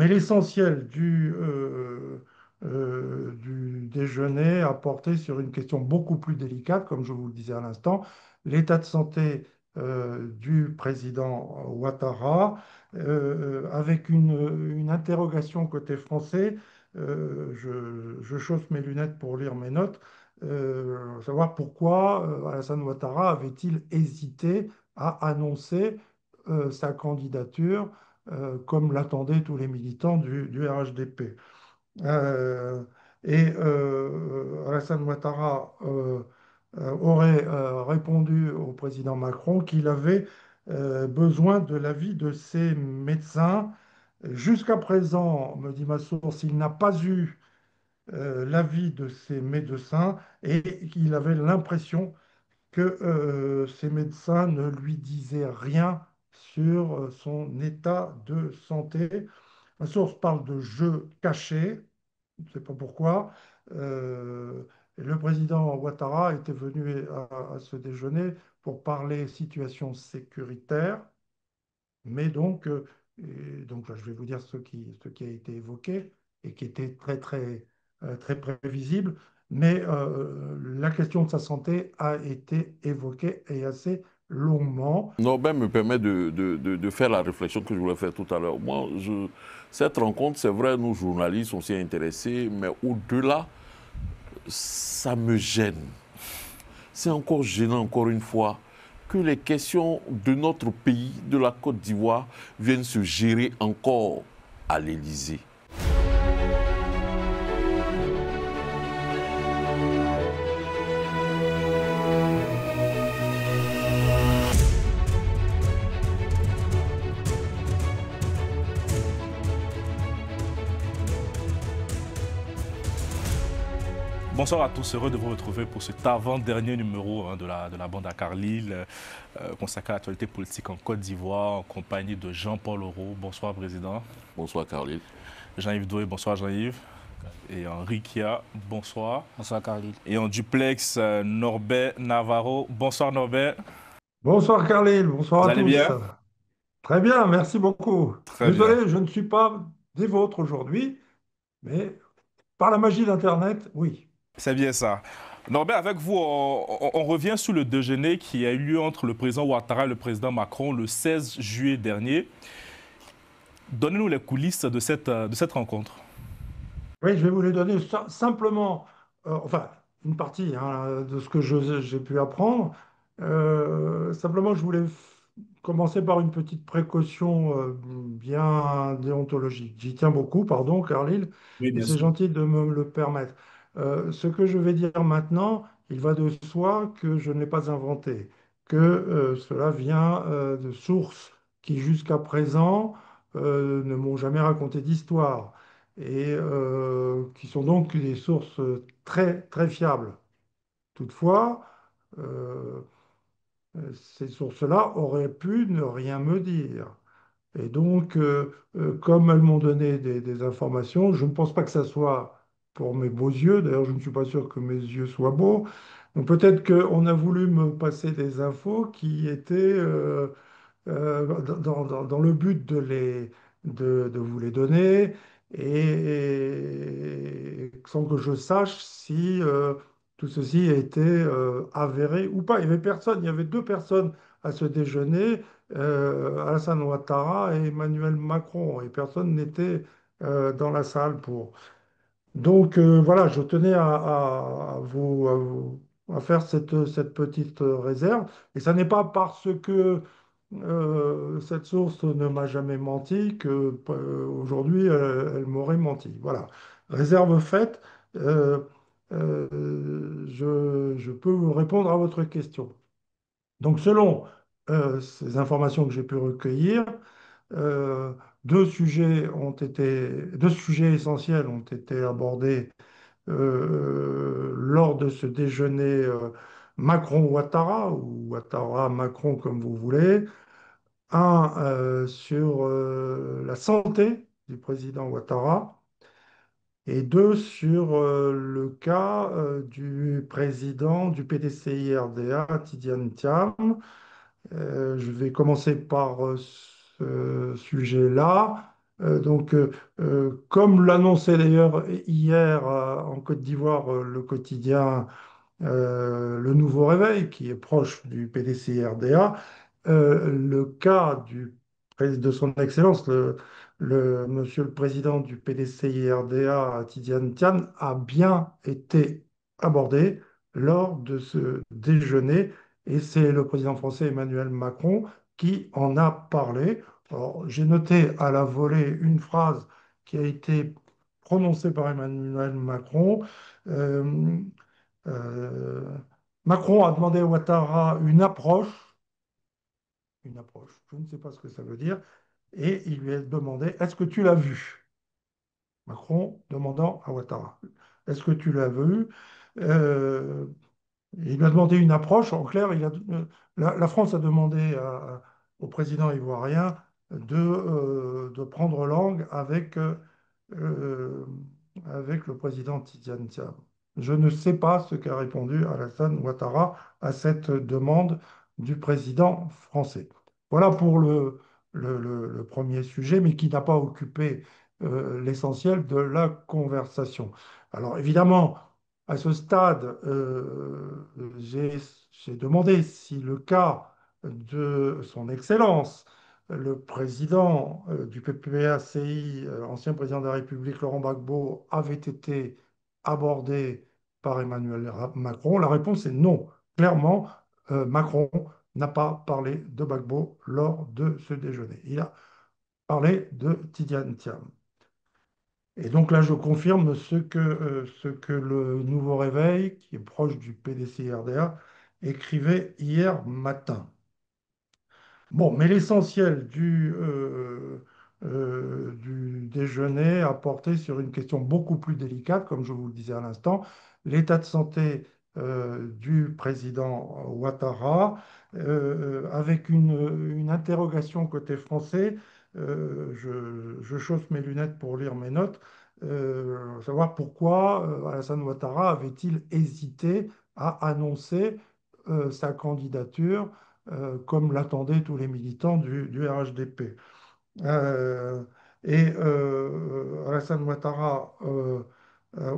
Mais l'essentiel du déjeuner a porté sur une question beaucoup plus délicate, comme je vous le disais à l'instant, l'état de santé du président Ouattara, avec une interrogation côté français. Je chausse mes lunettes pour lire mes notes, savoir pourquoi Alassane Ouattara avait-il hésité à annoncer sa candidature comme l'attendaient tous les militants du RHDP. Euh, Alassane Ouattara aurait répondu au président Macron qu'il avait besoin de l'avis de ses médecins. Jusqu'à présent, me dit ma source, il n'a pas eu l'avis de ses médecins et qu'il avait l'impression que ses médecins ne lui disaient rien sur son état de santé. Ma source parle de jeu caché, je ne sais pas pourquoi. Euh, le président Ouattara était venu à ce déjeuner pour parler situation sécuritaire, mais donc je vais vous dire ce qui a été évoqué et qui était très prévisible, mais la question de sa santé a été évoquée et assez longuement. Norbert me permet de faire la réflexion que je voulais faire tout à l'heure. Cette rencontre, c'est vrai, nous journalistes, on s'y est intéressés, mais au-delà, ça me gêne. C'est encore gênant, encore une fois, que les questions de notre pays, de la Côte d'Ivoire, viennent se gérer encore à l'Élysée. Bonsoir à tous, heureux de vous retrouver pour cet avant-dernier numéro de la bande à Carlyle, consacré à l'actualité politique en Côte d'Ivoire, en compagnie de Jean-Paul Aureau. Bonsoir, Président. Bonsoir, Carlyle. Jean-Yves Doué, bonsoir, Jean-Yves. Et Henri Kia, bonsoir. Bonsoir Carlyle. Et en duplex, Norbert Navarro. Bonsoir, Norbert. Bonsoir Carlyle, bonsoir Vous à allez tous. bien? Très bien, merci beaucoup. Très bien. Désolé, je ne suis pas des vôtres aujourd'hui, mais par la magie d'Internet, oui. C'est bien ça. Norbert, avec vous, on revient sur le déjeuner qui a eu lieu entre le président Ouattara et le président Macron le 16 juillet dernier. Donnez-nous les coulisses de cette rencontre. Oui, je vais vous les donner simplement, enfin, une partie hein, de ce que j'ai pu apprendre. Simplement, je voulais commencer par une petite précaution bien déontologique. J'y tiens beaucoup, pardon, Carlyle, Oui, et bien c'est sûr. gentil de me le permettre. Ce que je vais dire maintenant, il va de soi que je ne l'ai pas inventé, que cela vient de sources qui, jusqu'à présent, ne m'ont jamais raconté d'histoire et qui sont donc des sources très fiables. Toutefois, euh, ces sources-là auraient pu ne rien me dire. Et donc, comme elles m'ont donné des informations, je ne pense pas que ça soit pour mes beaux yeux. D'ailleurs, je ne suis pas sûr que mes yeux soient beaux. Donc peut-être qu'on a voulu me passer des infos qui étaient dans le but de vous les donner et sans que je sache si tout ceci était avéré ou pas. Il y avait personne, il y avait deux personnes à ce déjeuner, Alassane Ouattara et Emmanuel Macron, et personne n'était dans la salle pour. Donc voilà, je tenais à faire cette petite réserve. Et ça n'est pas parce que cette source ne m'a jamais menti que aujourd'hui elle m'aurait menti. Voilà. Réserve faite, euh, je peux vous répondre à votre question. Donc selon ces informations que j'ai pu recueillir, euh, deux sujets essentiels ont été abordés lors de ce déjeuner Macron-Ouattara, ou Ouattara-Macron comme vous voulez. Un sur la santé du président Ouattara et deux sur le cas du président du PDCI-RDA, Tidiane Thiam. Je vais commencer par ce sujet-là. Comme l'annonçait d'ailleurs hier en Côte d'Ivoire le quotidien Le Nouveau Réveil, qui est proche du PDCI-RDA, le cas de son Excellence, Monsieur le Président du PDCI-RDA, Tidiane Tian, a bien été abordé lors de ce déjeuner, et c'est le président français Emmanuel Macron qui en a parlé. Alors, j'ai noté à la volée une phrase qui a été prononcée par Emmanuel Macron. Euh, euh, Macron a demandé à Ouattara une approche, je ne sais pas ce que ça veut dire, et il lui a demandé, est-ce que tu l'as vu? Macron demandant à Ouattara, est-ce que tu l'as vu? Euh, il lui a demandé une approche. En clair, la France a demandé au président ivoirien de prendre langue euh, avec le président Tidiane Tiam. Je ne sais pas ce qu'a répondu Alassane Ouattara à cette demande du président français. Voilà pour le premier sujet, mais qui n'a pas occupé l'essentiel de la conversation. Alors évidemment, à ce stade, j'ai demandé si le cas de Son Excellence, le président du PPACI, ancien président de la République, Laurent Gbagbo, avait été abordé par Emmanuel Macron. La réponse est non. Clairement, Macron n'a pas parlé de Gbagbo lors de ce déjeuner. Il a parlé de Tidiane Thiam. Et donc là, je confirme ce que le Nouveau Réveil, qui est proche du PDCI-RDA, écrivait hier matin. Bon, mais l'essentiel du déjeuner a porté sur une question beaucoup plus délicate, comme je vous le disais à l'instant, l'état de santé du président Ouattara, avec une interrogation côté français. Je chausse mes lunettes pour lire mes notes, savoir pourquoi Alassane Ouattara avait-il hésité à annoncer sa candidature comme l'attendaient tous les militants du RHDP. Euh, Alassane Ouattara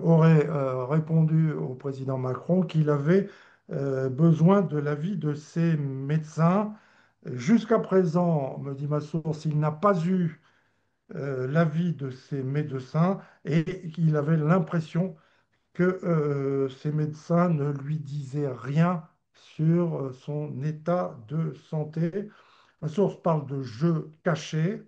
aurait répondu au président Macron qu'il avait besoin de l'avis de ses médecins. Jusqu'à présent, me dit ma source, il n'a pas eu l'avis de ses médecins et qu'il avait l'impression que ses médecins ne lui disaient rien sur son état de santé. Ma source parle de jeu caché,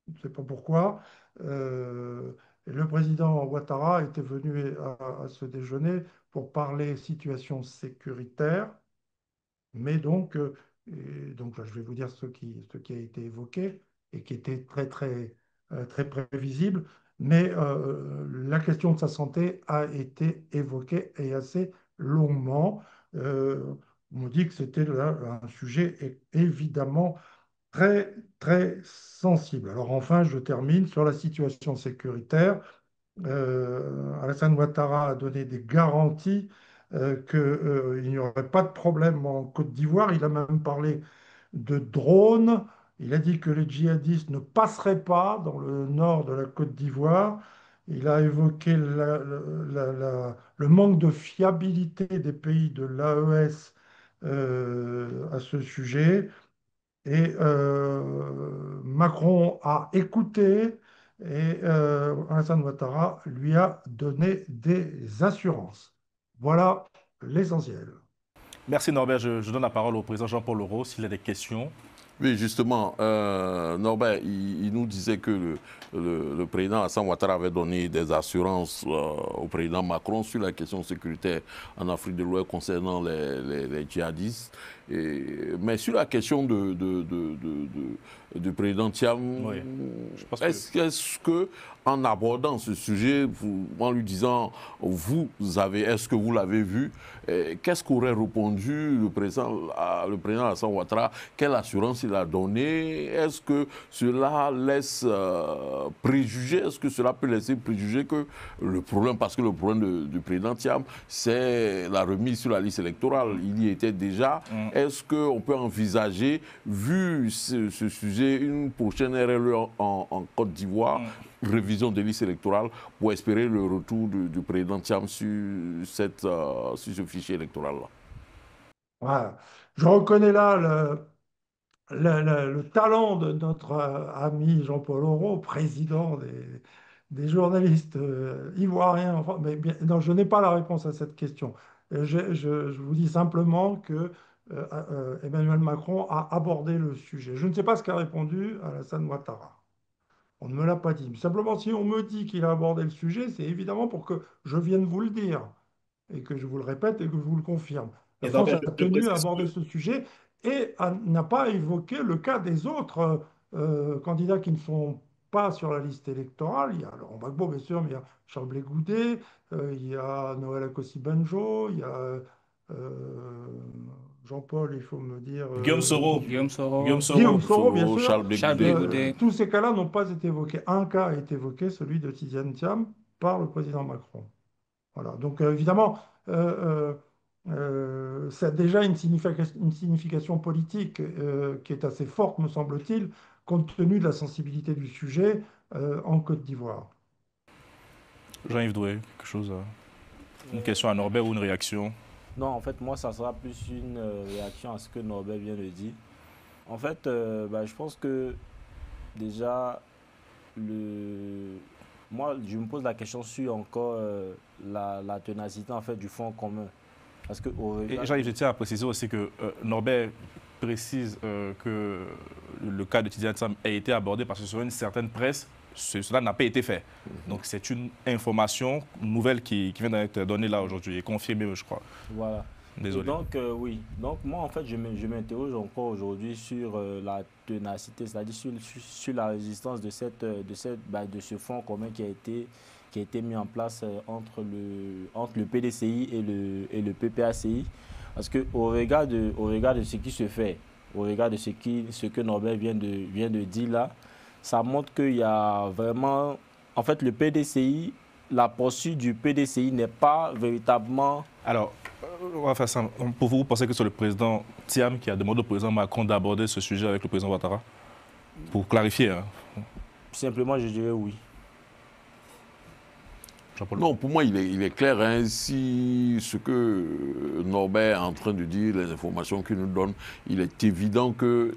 je ne sais pas pourquoi. Euh, le président Ouattara était venu à ce déjeuner pour parler situation sécuritaire. Mais donc là, je vais vous dire ce qui a été évoqué et qui était très prévisible. Mais la question de sa santé a été évoquée et assez longuement. On me dit que c'était là un sujet évidemment très sensible. Alors enfin, je termine sur la situation sécuritaire. Alassane Ouattara a donné des garanties qu'il n'y aurait pas de problème en Côte d'Ivoire. Il a même parlé de drones. Il a dit que les djihadistes ne passeraient pas dans le nord de la Côte d'Ivoire. Il a évoqué le manque de fiabilité des pays de l'AES à ce sujet. Et Macron a écouté et Alassane Ouattara lui a donné des assurances. Voilà l'essentiel. Merci Norbert. Je donne la parole au président Jean-Paul Leroux s'il a des questions. Oui, justement, Norbert, il nous disait que le président Hassan Ouattara avait donné des assurances au président Macron sur la question sécuritaire en Afrique de l'Ouest concernant les djihadistes. Mais sur la question du président Thiam, Oui, je pense est-ce que, en abordant ce sujet, en lui disant, est-ce que vous l'avez vu, qu'est-ce qu'aurait répondu le président Hassan Ouattara? Quelle assurance il a donné? Est-ce que cela laisse préjuger, est-ce que cela peut laisser préjuger que le problème, parce que le problème du président Thiam, c'est la remise sur la liste électorale, il y était déjà. est-ce qu'on peut envisager, vu ce sujet, une prochaine RLE en Côte d'Ivoire, révision des listes électorales, pour espérer le retour du président Thiam sur ce fichier électoral-là? Voilà. Je reconnais là le talent de notre ami Jean-Paul Aureau, président des journalistes ivoiriens. Enfin, mais non, je n'ai pas la réponse à cette question. Je vous dis simplement que Emmanuel Macron a abordé le sujet. Je ne sais pas ce qu'a répondu Alassane Ouattara. On ne me l'a pas dit. Mais simplement, si on me dit qu'il a abordé le sujet, c'est évidemment pour que je vienne vous le dire et que je vous le répète et que je vous le confirme. La Et donc, France a je tenu à précise aborder que ce sujet et n'a pas évoqué le cas des autres candidats qui ne sont pas sur la liste électorale. Il y a Laurent Gbagbo, bien sûr, mais il y a Charles Blé Goudet, il y a Noël Akossi-Benjo, il y a Jean-Paul, il faut me dire, Guillaume Soro, Guillaume Guillaume Soro, Soro, Guillaume Soro, bien sûr. Charles Charles Blé Blé Goudé. Goudet. Tous ces cas-là n'ont pas été évoqués. Un cas a été évoqué, celui de Tidiane Thiam, par le président Macron. Voilà. Donc évidemment, ça a déjà une signification politique qui est assez forte, me semble-t-il, compte tenu de la sensibilité du sujet en Côte d'Ivoire. Jean-Yves Doué, quelque chose, une question à Norbert ou une réaction? Non, en fait, moi, ça sera plus une réaction à ce que Norbert vient de dire. En fait, je pense que déjà, moi, je me pose la question sur encore la ténacité en fait, du Front commun. Parce que Et Jean-Yves, je tiens à préciser aussi que Norbert précise que le cas de Tidiane Thiam a été abordé parce que sur une certaine presse, cela n'a pas été fait. Donc c'est une information nouvelle qui vient d'être donnée là aujourd'hui et confirmée, je crois. Voilà. Désolé. Et donc, oui. Donc, moi, en fait, je m'interroge encore aujourd'hui sur la ténacité, c'est-à-dire sur la résistance de ce fonds commun qui a été mis en place entre le PDCI et le PPACI. Parce qu'au regard de ce qui se fait, au regard de ce que Norbert vient de dire là, ça montre qu'il y a vraiment... En fait, le PDCI, la poursuite du PDCI n'est pas véritablement... Alors, on va faire ça. Pour vous pensez que c'est le président Thiam qui a demandé au président Macron d'aborder ce sujet avec le président Ouattara? Pour clarifier. Hein. Simplement, je dirais oui. Non, pour moi, il est clair. Hein, si ce que Norbert est en train de dire, les informations qu'il nous donne, il est évident que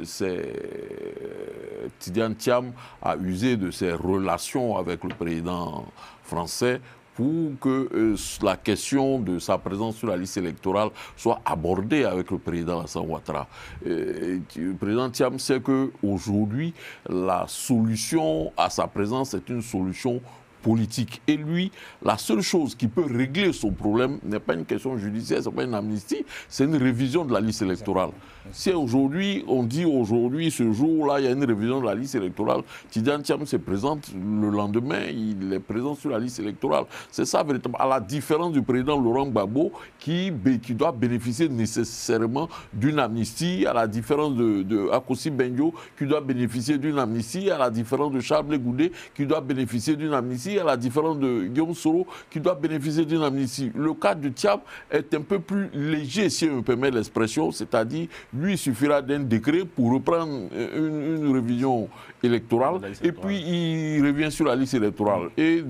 Tidiane Thiam a usé de ses relations avec le président français pour que la question de sa présence sur la liste électorale soit abordée avec le président Alassane Ouattara. Le président Thiam sait qu'aujourd'hui, la solution à sa présence est une solution politique. Et lui, la seule chose qui peut régler son problème n'est pas une question judiciaire, ce n'est pas une amnistie, c'est une révision de la liste électorale. Si aujourd'hui, on dit aujourd'hui, ce jour-là, il y a une révision de la liste électorale, Tidiane Thiam se présente, le lendemain, il est présent sur la liste électorale. C'est ça, véritablement, à la différence du président Laurent Gbagbo, qui doit bénéficier nécessairement d'une amnistie, à la différence de Akossi-Benjo, qui doit bénéficier d'une amnistie, à la différence de Charles Blé Goudet, qui doit bénéficier d'une amnistie, à la différence de Guillaume Soro, qui doit bénéficier d'une amnistie. Le cas de Thiam est un peu plus léger, si on me permet l'expression, c'est-à-dire, lui, il suffira d'un décret pour reprendre une révision électorale, et puis il revient sur la liste électorale. Et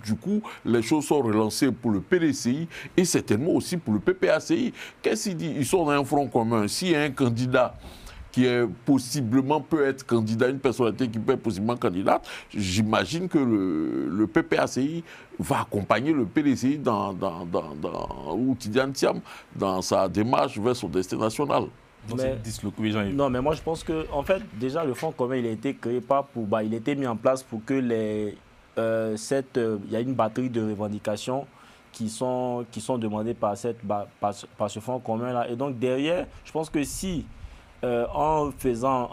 du coup, les choses sont relancées pour le PDCI et certainement aussi pour le PPACI. Qu'est-ce qu'il dit? Ils sont dans un front commun. S'il y a un candidat qui est possiblement peut être candidat, une personnalité qui peut être possiblement candidate, j'imagine que le PPACI va accompagner le PDCI ou Tidiane Thiam dans sa démarche vers son destin national. Non, mais moi je pense que, en fait, déjà le Front commun, il a été créé il a été mis en place pour que il y a une batterie de revendications qui sont demandées par ce Front commun-là. Et donc derrière, je pense que si en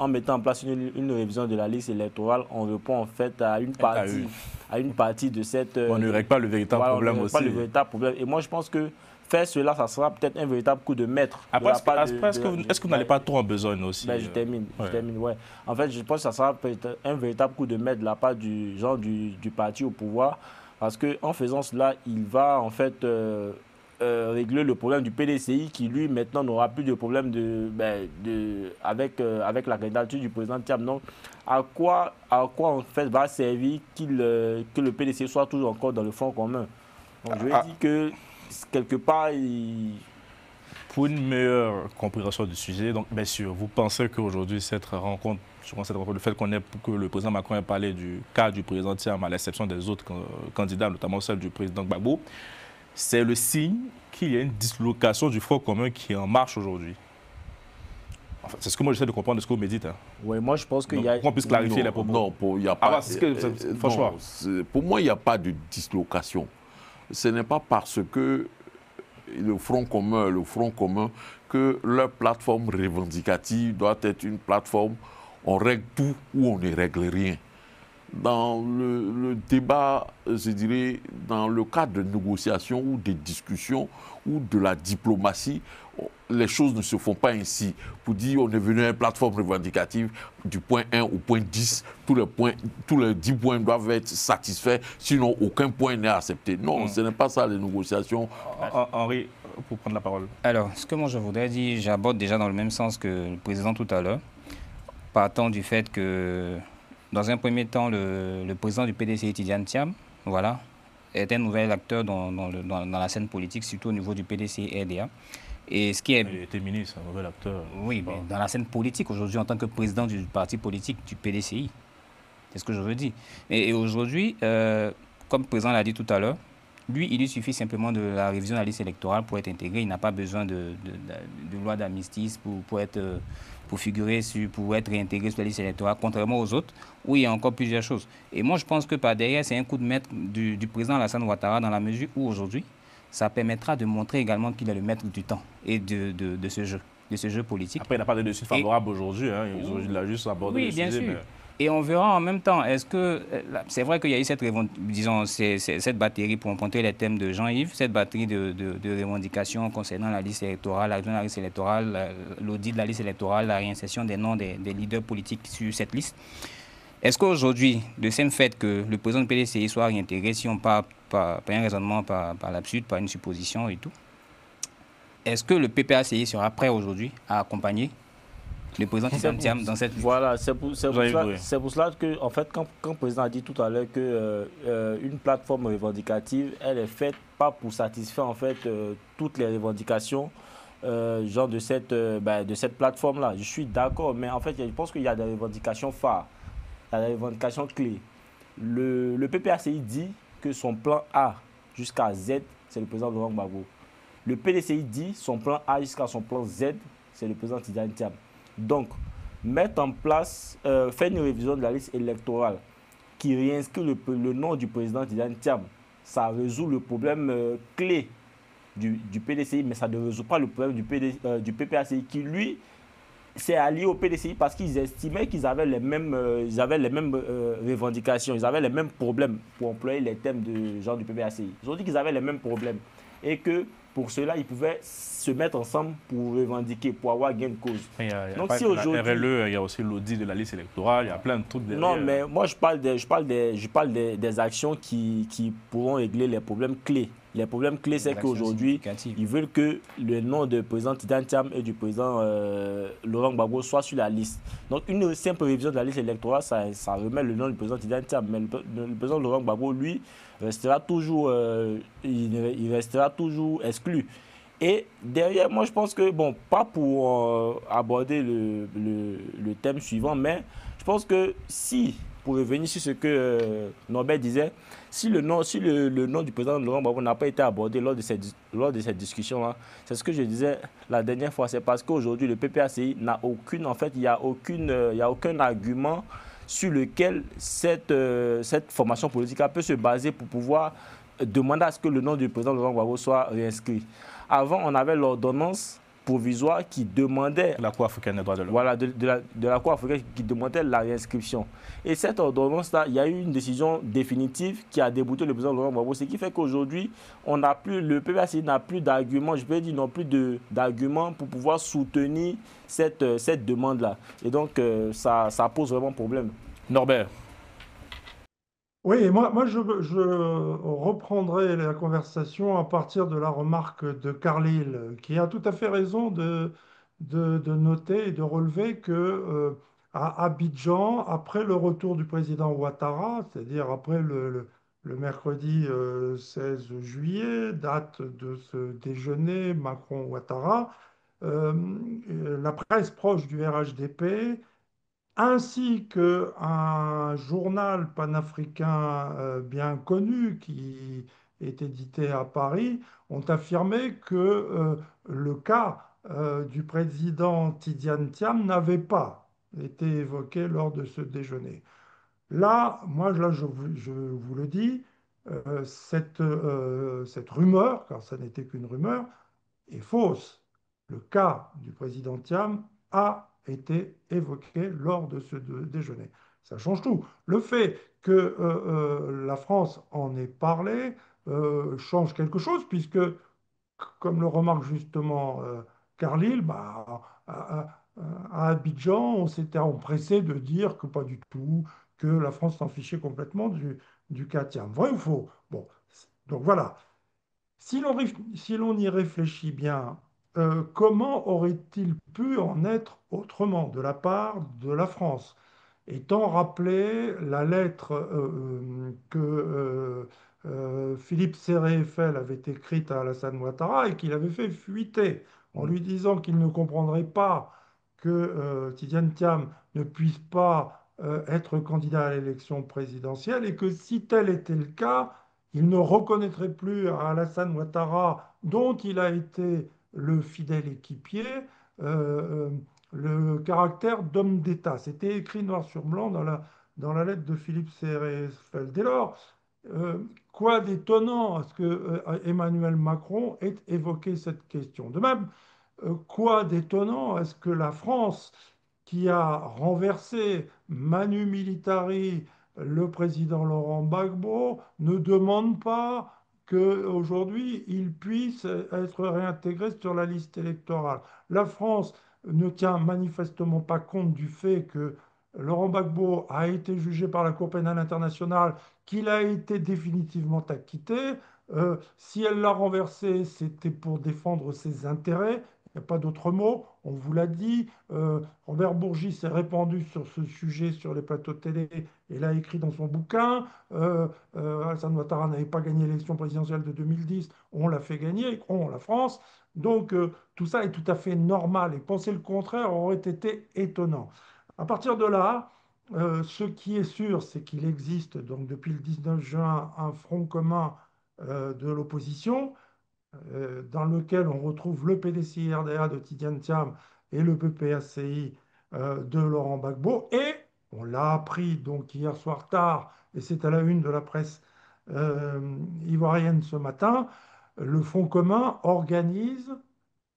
mettant en place une révision de la liste électorale, on répond en fait à une partie de cette... On ne règle pas le véritable problème aussi. Pas le véritable problème. Et moi je pense que faire cela, ça sera peut-être un véritable coup de maître. Est-ce que vous n'allez pas trop en besogne aussi? Je termine, ouais. En fait, je pense que ça sera peut-être un véritable coup de maître de la part du parti au pouvoir, parce qu'en faisant cela, il va en fait régler le problème du PDCI qui, lui, maintenant, n'aura plus de problème avec la candidature du président Thiam. Donc, à quoi en fait, va servir que le PDCI soit toujours encore dans le front commun? Donc, je vais dire que, quelque part, pour une meilleure compréhension du sujet, donc bien sûr, vous pensez qu'aujourd'hui, cette rencontre, le fait que le président Macron ait parlé du cas du président Thiam, à l'exception des autres candidats, notamment celle du président Gbagbo, c'est le signe qu'il y a une dislocation du front commun qui est en marche aujourd'hui. Enfin, c'est ce que moi j'essaie de comprendre de ce que vous me dites. Hein. Oui, moi je pense qu'il y a... Qu'on puisse clarifier les propos. Non, il n'y a pas... franchement. Pour moi, il n'y a pas de dislocation. Ce n'est pas parce que le Front commun, que leur plateforme revendicative doit être une plateforme, on règle tout ou on ne règle rien. Dans le débat, je dirais, dans le cadre de négociations ou de discussions ou de la diplomatie, les choses ne se font pas ainsi. Pour dire on est venu à une plateforme revendicative du point 1 au point 10, tous les 10 points doivent être satisfaits, sinon aucun point n'est accepté. Non, ce n'est pas ça les négociations. Henri, pour prendre la parole. Alors, ce que moi je voudrais dire, j'aborde déjà dans le même sens que le président tout à l'heure, partant du fait que dans un premier temps, le président du PDCI, Tidjane Thiam, voilà, est un nouvel acteur dans la scène politique, surtout au niveau du PDCI RDA. Et ce qui est... Il était ministre, un nouvel acteur. Oui, mais dans la scène politique, aujourd'hui, en tant que président du parti politique du PDCI. C'est ce que je veux dire. Et aujourd'hui, comme le président l'a dit tout à l'heure, il lui suffit simplement de la révision de la liste électorale pour être intégré. Il n'a pas besoin de loi d'amnistie pour figurer, pour être réintégré sur la liste électorale, contrairement aux autres, où il y a encore plusieurs choses. Et moi, je pense que par derrière, c'est un coup de maître du président Alassane Ouattara, dans la mesure où aujourd'hui, ça permettra de montrer également qu'il est le maître du temps et de ce jeu politique. Après, il n'a pas de suite favorable aujourd'hui. Hein. Il a juste abordé le sujet. Oui, bien sûr. Et on verra en même temps, est-ce que... C'est vrai qu'il y a eu cette batterie pour emprunter les thèmes de Jean-Yves, cette batterie de revendications concernant la liste électorale, la révision de la liste électorale, l'audit de la liste électorale, la réinsertion des noms des leaders politiques sur cette liste. Est-ce qu'aujourd'hui, de simple fait que le président du PDCI soit réintégré, si on part par un raisonnement, par l'absurde, par une supposition et tout, est-ce que le PPACI sera prêt aujourd'hui à accompagner le président Tidjane Thiam dans cette liste? Voilà, c'est pour cela que, en fait, quand le président a dit tout à l'heure qu'une plateforme revendicative, elle est faite pas pour satisfaire en fait toutes les revendications genre de cette plateforme-là. Je suis d'accord, mais en fait, je pense qu'il y a des revendications phares, il y a des revendications clés. Le PPACI dit que son plan A jusqu'à Z, c'est le président Laurent Gbagbo. Le PDCI dit son plan A jusqu'à son plan Z, c'est le président Tidjane Thiam. Donc, mettre en place, faire une révision de la liste électorale qui réinscrit le nom du président Tidjane Thiam, ça résout le problème clé du PDCI, mais ça ne résout pas le problème du PPACI qui, lui, s'est allié au PDCI parce qu'ils estimaient qu'ils avaient les mêmes, revendications, ils avaient les mêmes problèmes, pour employer les thèmes de genre du PPACI. Ils ont dit qu'ils avaient les mêmes problèmes et que pour cela, ils pouvaient se mettre ensemble pour revendiquer, pour avoir gain de cause. Donc, si aujourd'hui... RLE, il y a aussi l'audit de la liste électorale, il y a plein de trucs derrière. Non, mais moi, je parle des actions qui pourront régler les problèmes clés. Les problèmes clés, c'est qu'aujourd'hui, ils veulent que le nom du président Tidjane Thiam et du président Laurent Gbagbo soient sur la liste. Donc, une simple révision de la liste électorale, ça remet le nom du président Tidjane Thiam. Mais le président Laurent Gbagbo, lui, restera toujours, il restera toujours exclu. Et derrière, moi, je pense que, bon, pas pour aborder le thème suivant, mais je pense que si, pour revenir sur ce que Norbert disait, si le nom du président Laurent Gbagbo n'a pas été abordé lors de cette discussion-là, c'est ce que je disais la dernière fois, c'est parce qu'aujourd'hui, le PPACI n'a aucune, en fait, il n'y a aucun argument sur lequel cette formation politique peut se baser pour pouvoir demander à ce que le nom du président Laurent Gbagbo soit réinscrit. Avant, on avait l'ordonnance provisoire qui demandait... La Cour africaine des droits de l'homme. Voilà, de la Cour africaine qui demandait la réinscription. Et cette ordonnance-là, il y a eu une décision définitive qui a débouté le président Laurent Gbagbo, ce qui fait qu'aujourd'hui, le PPACI n'a plus d'arguments, je peux dire, non plus d'arguments pour pouvoir soutenir cette demande-là. Et donc, ça pose vraiment problème. Norbert. Oui, moi je reprendrai la conversation à partir de la remarque de Carlyle, qui a tout à fait raison de noter et de relever que à Abidjan, après le retour du président Ouattara, c'est-à-dire après le mercredi 16 juillet, date de ce déjeuner Macron-Ouattara, euh, la presse proche du RHDP ainsi qu'un journal panafricain bien connu qui est édité à Paris, ont affirmé que le cas du président Tidiane Thiam n'avait pas été évoqué lors de ce déjeuner. Là, moi, je vous le dis, cette rumeur, car ça n'était qu'une rumeur, est fausse. Le cas du président Thiam a été évoqué lors de ce déjeuner. Ça change tout. Le fait que la France en ait parlé change quelque chose, puisque, comme le remarque justement Carlyle, bah, à Abidjan, on s'était empressé de dire que pas du tout, que la France s'en fichait complètement du cas Thiam. Vrai ou faux? Bon, donc voilà. Si l'on y réfléchit bien, comment aurait-il pu en être autrement de la part de la France? Étant rappelé la lettre que Philippe Séréfel avait écrite à Alassane Ouattara et qu'il avait fait fuiter en lui disant qu'il ne comprendrait pas que Tidiane Thiam ne puisse pas être candidat à l'élection présidentielle et que si tel était le cas, il ne reconnaîtrait plus à Alassane Ouattara, dont il a été le fidèle équipier, euh, le caractère d'homme d'État. C'était écrit noir sur blanc dans la lettre de Philippe Seyresfeld. Dès lors, euh, quoi d'étonnant à ce que Emmanuel Macron ait évoqué cette question. De même, quoi d'étonnant à ce que la France, qui a renversé Manu Militari, le président Laurent Gbagbo, ne demande pas qu'aujourd'hui il puisse être réintégré sur la liste électorale. La France ne tient manifestement pas compte du fait que Laurent Gbagbo a été jugé par la Cour pénale internationale, qu'il a été définitivement acquitté. Si elle l'a renversé, c'était pour défendre ses intérêts. Il n'y a pas d'autre mot, on vous l'a dit. Robert Bourgi s'est répandu sur ce sujet sur les plateaux de télé et l'a écrit dans son bouquin. Alassane Ouattara n'avait pas gagné l'élection présidentielle de 2010, on l'a fait gagner, on, la France. Donc tout ça est tout à fait normal et penser le contraire aurait été étonnant. À partir de là, ce qui est sûr, c'est qu'il existe donc depuis le 19 juin un front commun de l'opposition dans lequel on retrouve le PDCI-RDA de Tidiane Thiam et le PPACI de Laurent Gbagbo. Et on l'a appris donc hier soir tard, et c'est à la une de la presse ivoirienne ce matin, le Front commun organise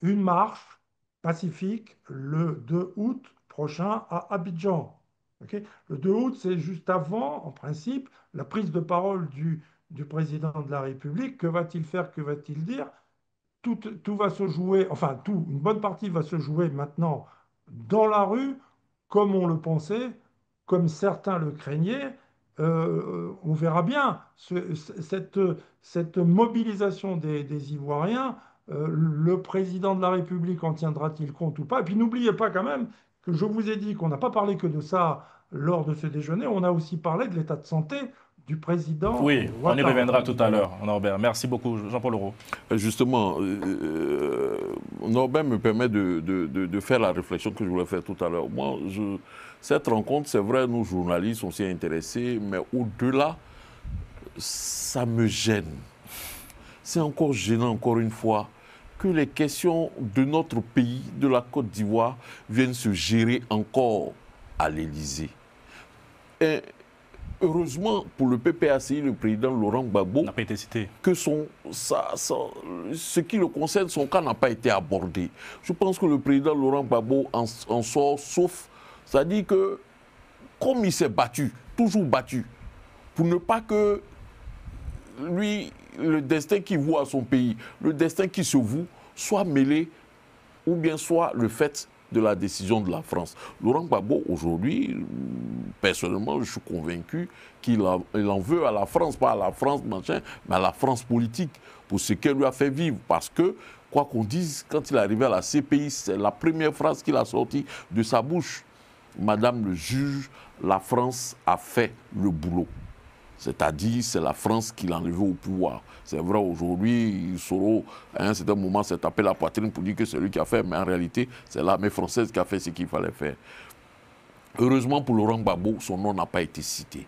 une marche pacifique le 2 août prochain à Abidjan. Ok. Le 2 août, c'est juste avant, en principe, la prise de parole du président de la République. Que va-t-il faire? Que va-t-il dire? Tout va se jouer, enfin, une bonne partie va se jouer maintenant dans la rue, comme on le pensait, comme certains le craignaient. On verra bien cette mobilisation des Ivoiriens. Le président de la République en tiendra-t-il compte ou pas? Et puis n'oubliez pas quand même que je vous ai dit qu'on n'a pas parlé que de ça lors de ce déjeuner, on a aussi parlé de l'état de santé du président Oui, on y Ouattara. reviendra tout à l'heure, Norbert. Merci beaucoup, Jean-Paul Leroux. Justement, Norbert me permet de faire la réflexion que je voulais faire tout à l'heure. Moi, cette rencontre, c'est vrai, nous journalistes, on s'y est intéressés, mais au-delà, ça me gêne. C'est encore gênant, encore une fois, que les questions de notre pays, de la Côte d'Ivoire, viennent se gérer encore à l'Élysée. Et heureusement pour le PPACI, le président Laurent Gbagbo, n'a pas été cité. Que ce qui le concerne, son cas n'a pas été abordé. Je pense que le président Laurent Gbagbo en sort sauf. C'est-à-dire que, comme il s'est battu, toujours battu, pour ne pas que lui, le destin qui voue à son pays, le destin qui se voue, soit mêlé, ou bien soit le fait de la décision de la France. Laurent Gbagbo, aujourd'hui, personnellement, je suis convaincu il en veut à la France, pas à la France, machin, mais à la France politique, pour ce qu'elle lui a fait vivre. Parce que, quoi qu'on dise, quand il est arrivé à la CPI, c'est la première phrase qu'il a sortie de sa bouche. Madame le juge, la France a fait le boulot. C'est-à-dire, c'est la France qui l'a enlevé au pouvoir. C'est vrai, aujourd'hui, Soro, à un certain moment, s'est tapé la poitrine pour dire que c'est lui qui a fait, mais en réalité, c'est l'armée française qui a fait ce qu'il fallait faire. Heureusement pour Laurent Gbagbo, son nom n'a pas été cité.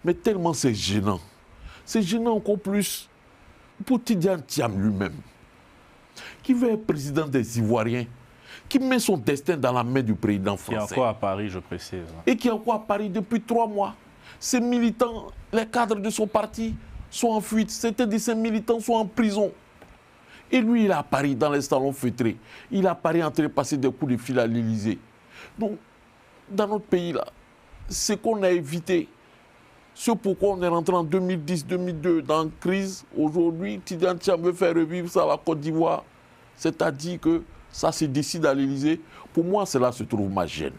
Mais tellement c'est gênant. C'est gênant encore plus pour Tidjane Thiam lui-même, qui veut être président des Ivoiriens, qui met son destin dans la main du président français. Qui est encore à Paris, je précise. Et qui est encore à Paris depuis 3 mois. Ces militants, les cadres de son parti sont en fuite. Certains de ces militants sont en prison. Et lui, il est à Paris, dans les salons feutrés. Il est à Paris en train de passer des coups de fil à l'Élysée. Donc, dans notre pays, là, ce qu'on a évité, ce pourquoi on est rentré en 2010-2002 dans une crise, aujourd'hui, Tidjane Thiam veut faire revivre ça à la Côte d'Ivoire. C'est-à-dire que ça se décide à l'Élysée. Pour moi, cela se trouve ma gêne.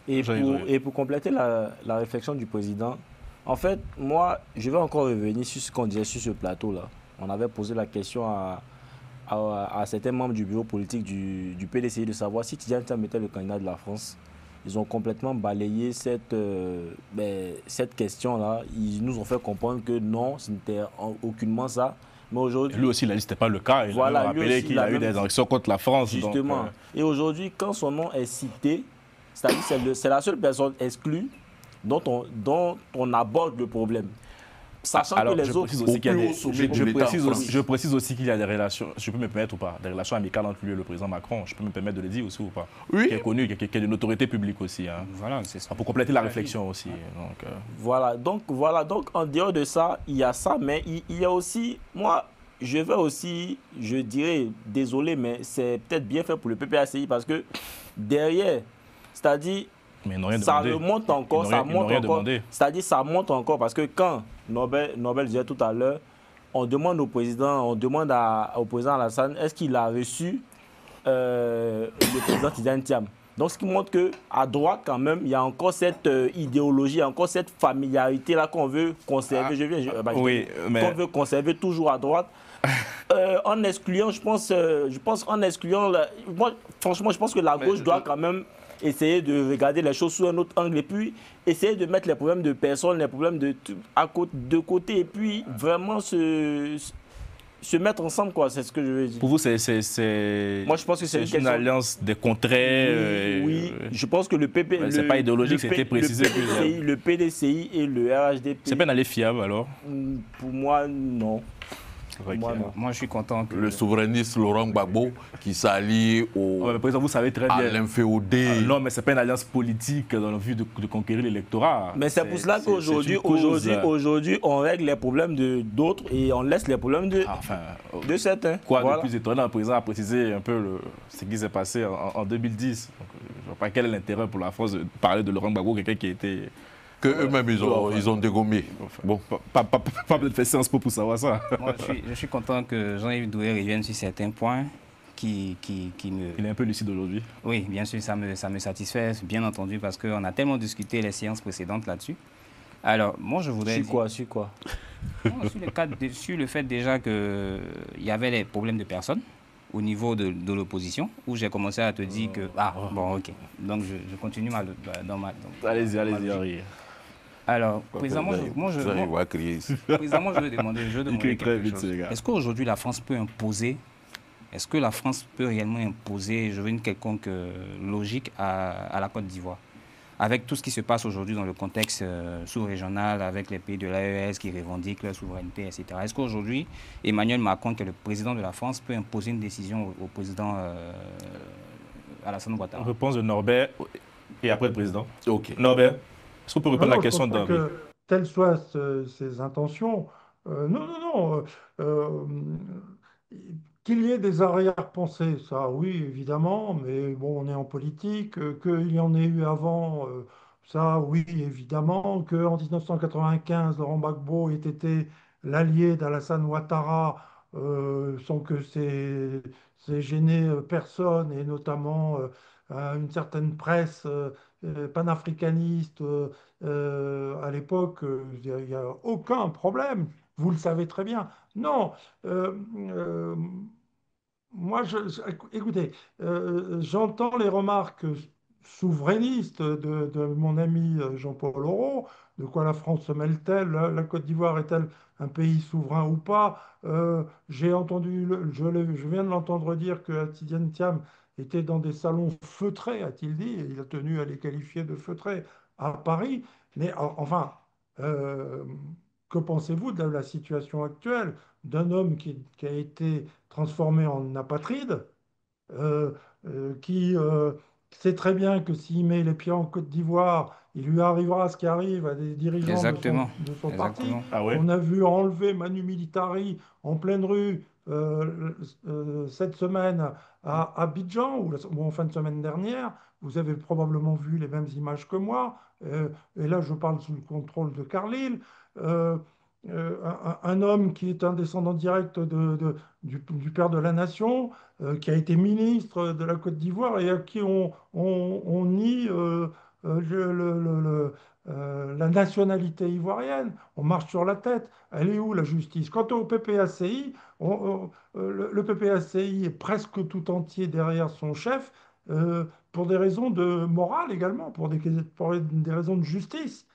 Et pour compléter la réflexion du président, en fait, moi, je vais encore revenir sur ce qu'on disait sur ce plateau-là. On avait posé la question à certains membres du bureau politique du PDCI de savoir si Tidjane Thiam était le candidat de la France. Ils ont complètement balayé cette question-là. Ils nous ont fait comprendre que non, ce n'était aucunement ça. Mais aujourd'hui, lui aussi, il a dit que ce n'était pas le cas. Il a rappelé qu'il a eu des actions contre la France. Justement. Donc, Et aujourd'hui, quand son nom est cité, c'est-à-dire c'est la seule personne exclue dont on aborde le problème. Sachant que les autres... Je précise aussi qu'il y a des relations, je peux me permettre ou pas, des relations amicales entre lui et le président Macron. Je peux me permettre de le dire aussi ou pas. Oui. Qui est connu, qui est d'une autorité publique aussi. Hein. Voilà, c'est ça. Pour compléter la réflexion aussi. Donc, Voilà, donc en dehors de ça, il y a ça, mais il y a aussi... Moi, je dirais, désolé, mais c'est peut-être bien fait pour le PPACI parce que derrière, c'est-à-dire... Ça remonte encore, ça monte encore. C'est-à-dire ça monte encore parce que quand Nobel disait tout à l'heure, on demande au président, au président Alassane, est-ce qu'il a reçu le président Tidjane Thiam. Donc ce qui montre qu'à droite quand même, il y a encore cette idéologie, encore cette familiarité-là qu'on veut conserver. Qu'on veut conserver toujours à droite. En excluant, moi, franchement, je pense que la gauche doit quand même essayer de regarder les choses sous un autre angle et puis essayer de mettre les problèmes de personnes, les problèmes de côté et puis vraiment se mettre ensemble, quoi. C'est ce que je veux dire. Pour vous, moi, je pense que c'est une alliance des contrées. Oui, je pense que le PP... C'est pas idéologique, c'était précisé. Le PDCI et le RHDP... C'est pas une alliée fiable, alors? Pour moi, non. Moi, je suis content que... Le souverainiste Laurent Gbagbo qui s'allie au... Par exemple, vous savez très bien... à l'inféodé. Non, mais ce n'est pas une alliance politique dans le but de conquérir l'électorat. Mais c'est pour cela qu'aujourd'hui, on règle les problèmes d'autres et on laisse les problèmes de certains. Quoi de plus étonnant, le président a précisé un peu ce qui s'est passé en 2010. Donc, je ne vois pas quel est l'intérêt pour la France de parler de Laurent Gbagbo, quelqu'un qui était... Qu'eux-mêmes, ils ont dégommé. Bon, pas de faire séance pour savoir ça. Moi, je suis content que Jean-Yves Doué revienne sur certains points qui me... Il est un peu lucide aujourd'hui. Oui, bien sûr, ça me satisfait, bien entendu, parce qu'on a tellement discuté les séances précédentes là-dessus. Alors, moi, je voudrais... Sur quoi Non, sur le fait déjà qu'il y avait les problèmes de personnes au niveau de l'opposition, où j'ai commencé à te dire que... Ah, bon, ok. Donc, je continue dans ma... Allez-y, Henri. Alors, précisément, je veux demander quelque chose. Est-ce qu'aujourd'hui, la France peut imposer, est-ce que la France peut réellement imposer, je veux une quelconque logique à la Côte d'Ivoire, avec tout ce qui se passe aujourd'hui dans le contexte sous-régional, avec les pays de l'AES qui revendiquent leur souveraineté, etc. Est-ce qu'aujourd'hui, Emmanuel Macron, qui est le président de la France, peut imposer une décision au président Alassane Ouattara? Réponse de Norbert et après le président. Ok. Norbert, est-ce qu'on peut répondre à la question d'Henri? Que telles soient ses intentions, non. Qu'il y ait des arrière-pensées, ça, oui, évidemment, mais bon, on est en politique. Qu'il y en ait eu avant, ça, oui, évidemment. Qu'en 1995, Laurent Gbagbo ait été l'allié d'Alassane Ouattara, sans que c'est gêné personne, et notamment une certaine presse panafricaniste à l'époque, il n'y a aucun problème. Vous le savez très bien. Non, euh, euh, moi, écoutez, j'entends les remarques souverainistes de mon ami Jean-Paul Auroux, de quoi la France se mêle-t-elle, la Côte d'Ivoire est-elle un pays souverain ou pas? J'ai entendu, je viens de l'entendre dire que Tidiane Thiam était dans des salons feutrés, a-t-il dit, et il a tenu à les qualifier de feutrés à Paris. Mais enfin, euh, que pensez-vous de la situation actuelle d'un homme qui a été transformé en apatride, euh, qui sait très bien que s'il met les pieds en Côte d'Ivoire, il lui arrivera ce qui arrive à des dirigeants Exactement. de son parti, Exactement. Ah ouais? qu'on a vu enlever Manu Militari en pleine rue cette semaine à Abidjan, ou en fin de semaine dernière. Vous avez probablement vu les mêmes images que moi, et là je parle sous le contrôle de Carlyle. Euh, un homme qui est un descendant direct du père de la nation, qui a été ministre de la Côte d'Ivoire et à qui on nie la nationalité ivoirienne. On marche sur la tête. Elle est où la justice? Quant au PPACI, le PPACI est presque tout entier derrière son chef pour des raisons de morale également, pour des raisons de justice.